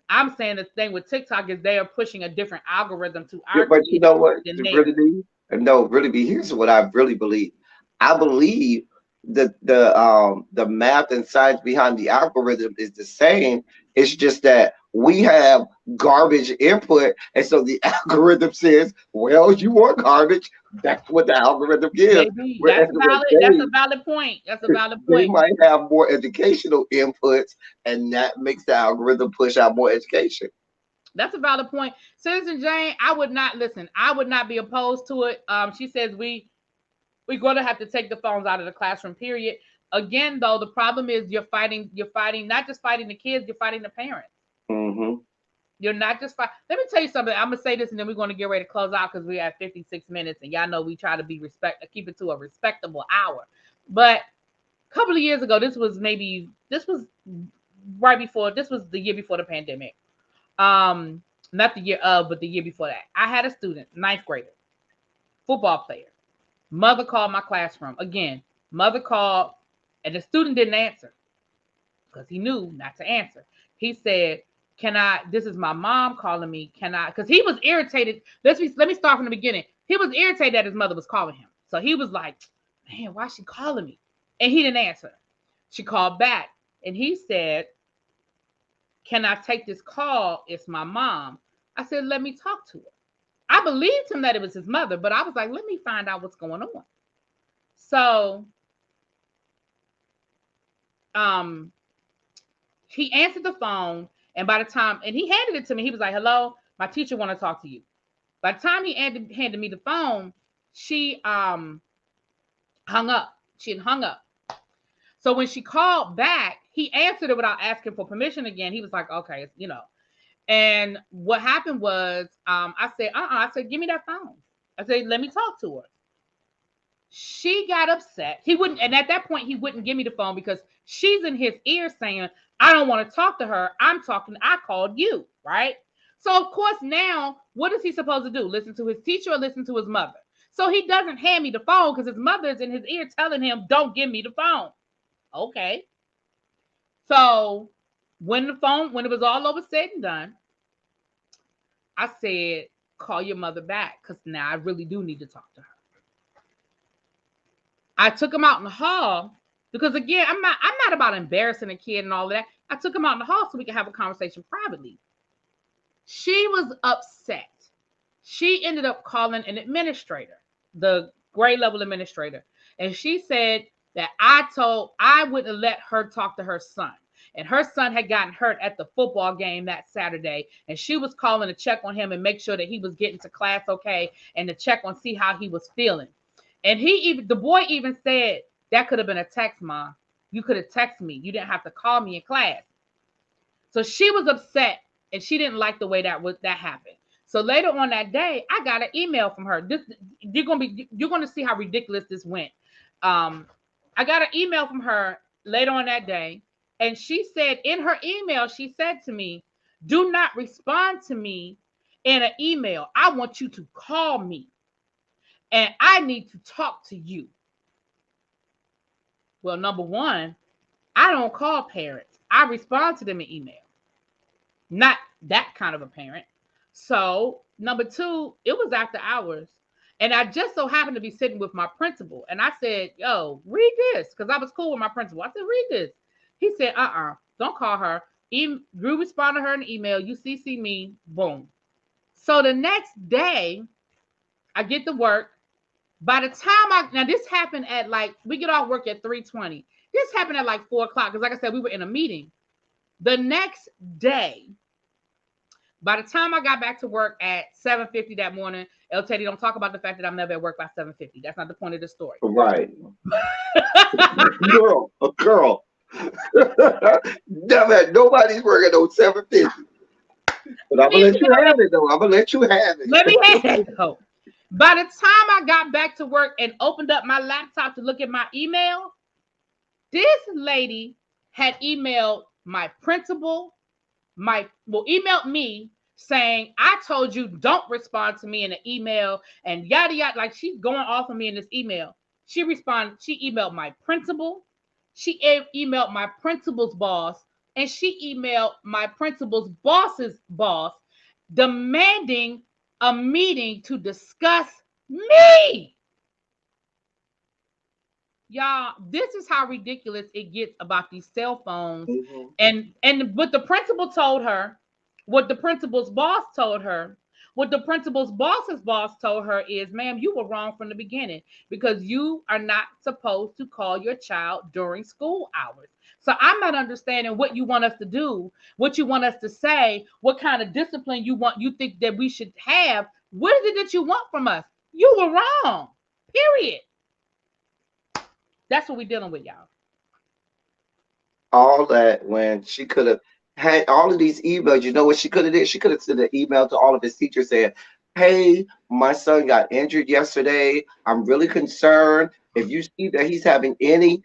I'm saying the thing with TikTok is they are pushing a different algorithm to Yeah, our but you kids know what? than To theirs. really be, no, really be. Here's what I really believe. I believe that the math and science behind the algorithm is the same. It's just that we have garbage input, and so the algorithm says, "Well, you want garbage." That's what the algorithm gives. Maybe Whereas what that's a valid point. That's a valid they point. might have more educational inputs, and that makes the algorithm push out more education. That's a valid point. Citizen Jane, I would not listen. I would not be opposed to it. She says we're going to have to take the phones out of the classroom. Period. Again, though, the problem is you're fighting not just fighting the kids, you're fighting the parents. Mm-hmm. You're not just fighting. Let me tell you something. I'm gonna say this, and then we're going to get ready to close out because we have 56 minutes, and y'all know we try to be keep it to a respectable hour. But a couple of years ago, this was right before. This was the year before the pandemic. Not the year of, but the year before that. I had a student, ninth grader, football player. Mother called my classroom. Again, mother called, and the student didn't answer because he knew not to answer. He said, "Can I? This is my mom calling me. Can I?" Because he was irritated. Let me start from the beginning. He was irritated that his mother was calling him. So he was like, "Man, why is she calling me?" And he didn't answer. She called back, and he said, "Can I take this call? It's my mom." I said, "Let me talk to her." I believed him that it was his mother, but I was like, let me find out what's going on. So he answered the phone, and by the time, and he handed it to me, he was like, "Hello, my teacher want to talk to you." By the time he handed me the phone, she hung up. She had hung up. So when she called back, he answered it without asking for permission again. He was like, "Okay, you know." And what happened was, I said, I said, "Give me that phone." I said, "Let me talk to her." She got upset. He wouldn't, and at that point, he wouldn't give me the phone because she's in his ear saying, "I don't want to talk to her. I called you," right? So, of course, now what is he supposed to do? Listen to his teacher or listen to his mother? So he doesn't hand me the phone because his mother is in his ear telling him, "Don't give me the phone." Okay. So when it was all over said and done, I said, "Call your mother back because now I really do need to talk to her." I took him out in the hall because again, I'm not about embarrassing a kid and all that. I took him out in the hall so we could have a conversation privately. She was upset. She ended up calling an administrator, the grade level administrator, and she said that I wouldn't let her talk to her son. And her son had gotten hurt at the football game that Saturday, and she was calling to check on him and make sure that he was getting to class okay and to check on see how he was feeling. And the boy even said, "That could have been a text, Mom. You could have texted me. You didn't have to call me in class." So she was upset and she didn't like the way that happened. So later on that day, I got an email from her. You're gonna see how ridiculous this went. I got an email from her later on that day, and she said in her email, she said to me, "Do not respond to me in an email. I want you to call me, and I need to talk to you." Well, number one, I don't call parents. I respond to them in email. Not that kind of a parent. So, number two, it was after hours. And I just so happened to be sitting with my principal. And I said, "Yo, read this." Because I was cool with my principal. I said, "Read this." He said, don't call her. You respond to her in an email. You CC me. Boom. So the next day, I get to work. By the time now this happened at we get off work at 3:20. This happened at like 4 o'clock. Because like I said, we were in a meeting. The next day, by the time I got back to work at 7:50 that morning, El Teddy, don't talk about the fact that I'm never at work by 7:50. That's not the point of the story. Right. A girl. Never had nobody's working on 750. But I'm gonna let you have it though. I'm gonna let you have it. Let me have it though. By the time I got back to work and opened up my laptop to look at my email, this lady had emailed my principal, emailed me saying, I told you don't respond to me in an email and yada yada. Like she's going off on me in this email. She emailed my principal, she emailed my principal's boss, and she emailed my principal's boss's boss, demanding a meeting to discuss me. Y'all, this is how ridiculous it gets about these cell phones. Mhm. And what the principal told her, what the principal's boss told her, what the principal's boss's boss told her is, ma'am, you were wrong from the beginning because you are not supposed to call your child during school hours. So I'm not understanding what you want us to do, what you want us to say, what kind of discipline you think that we should have. What is it that you want from us? You were wrong. Period. That's what we're dealing with, y'all. All that when she could have had all of these emails. You know what she could have did? She could have sent an email to all of his teachers saying, "Hey, my son got injured yesterday. I'm really concerned. If you see that he's having any,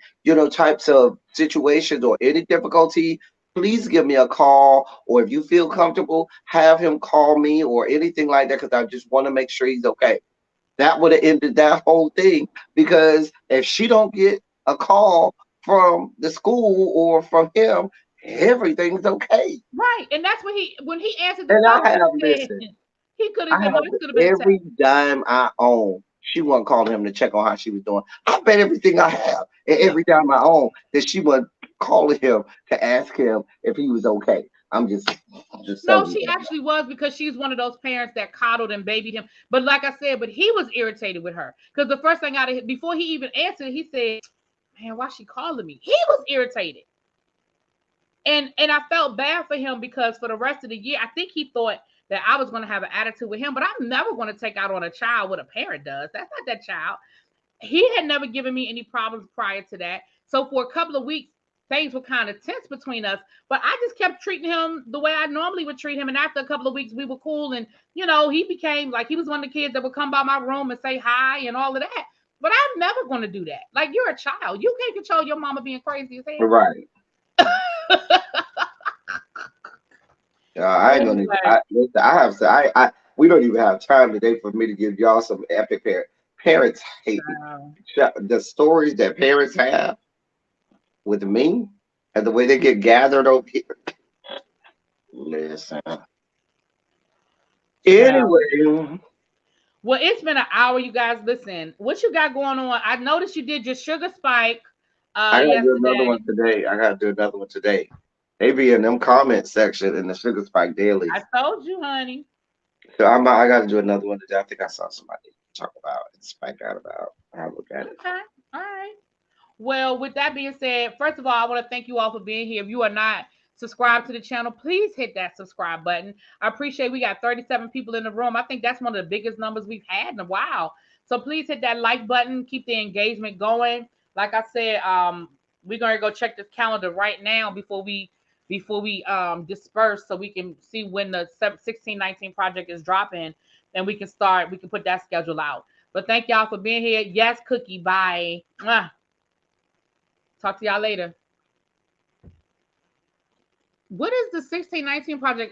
types of situations or any difficulty, please give me a call. Or if you feel comfortable, have him call me or anything like that, because I just want to make sure he's okay." That would have ended that whole thing, because if she don't get a call from the school or from him, everything's okay. Right. And that's when he answered the And phone, I have, he said, listen, he could have I said, have well, this could have been a test. every dime I own. She wasn't calling him to check on how she was doing. I bet everything I have and Yeah. every dime I own that she wasn't calling him to ask him if he was okay. I'm just No, telling you she that. actually was, because she's one of those parents that coddled and babied him. But like I said, but he was irritated with her because the first thing out of before he even answered, he said, "Man, why she calling me?" He was irritated, and I felt bad for him because for the rest of the year, I think he thought that I was going to have an attitude with him. But I'm never going to take out on a child what a parent does. That's not that child. He had never given me any problems prior to that. So for a couple of weeks, things were kind of tense between us. But I just kept treating him the way I normally would treat him. And after a couple of weeks, we were cool. And, he became like he was one of the kids that would come by my room and say hi and all of that. But I'm never going to do that. Like, you're a child. You can't control your mama being crazy as hell. Right. So I ain't gonna even. anyway, Listen, I have. We don't even have time today for me to give y'all some epic parents hate me. The stories that parents have with me and the way they get gathered over here. Listen. child. Anyway, Well, it's been an hour, you guys. Listen, what you got going on? I noticed you did your sugar spike I gotta do another yesterday. one today. I gotta do another one today. They be in them comment section in the Sugar Spike I dailies. told you, honey. So I gotta do another one today. I think I saw somebody talk about it, spike out about. I'll look at it. Okay. All right. Well, with that being said, first of all, I want to thank you all for being here. If you are not subscribed to the channel, please hit that subscribe button. I appreciate we got 37 people in the room. I think that's one of the biggest numbers we've had in a while. So please hit that like button, keep the engagement going. Like I said, we're gonna go check this calendar right now before we disperse so we can see when the 1619 project is dropping and we can put that schedule out. But thank y'all for being here. Yes, Cookie, bye. Mwah. Talk to y'all later. What is the 1619 project?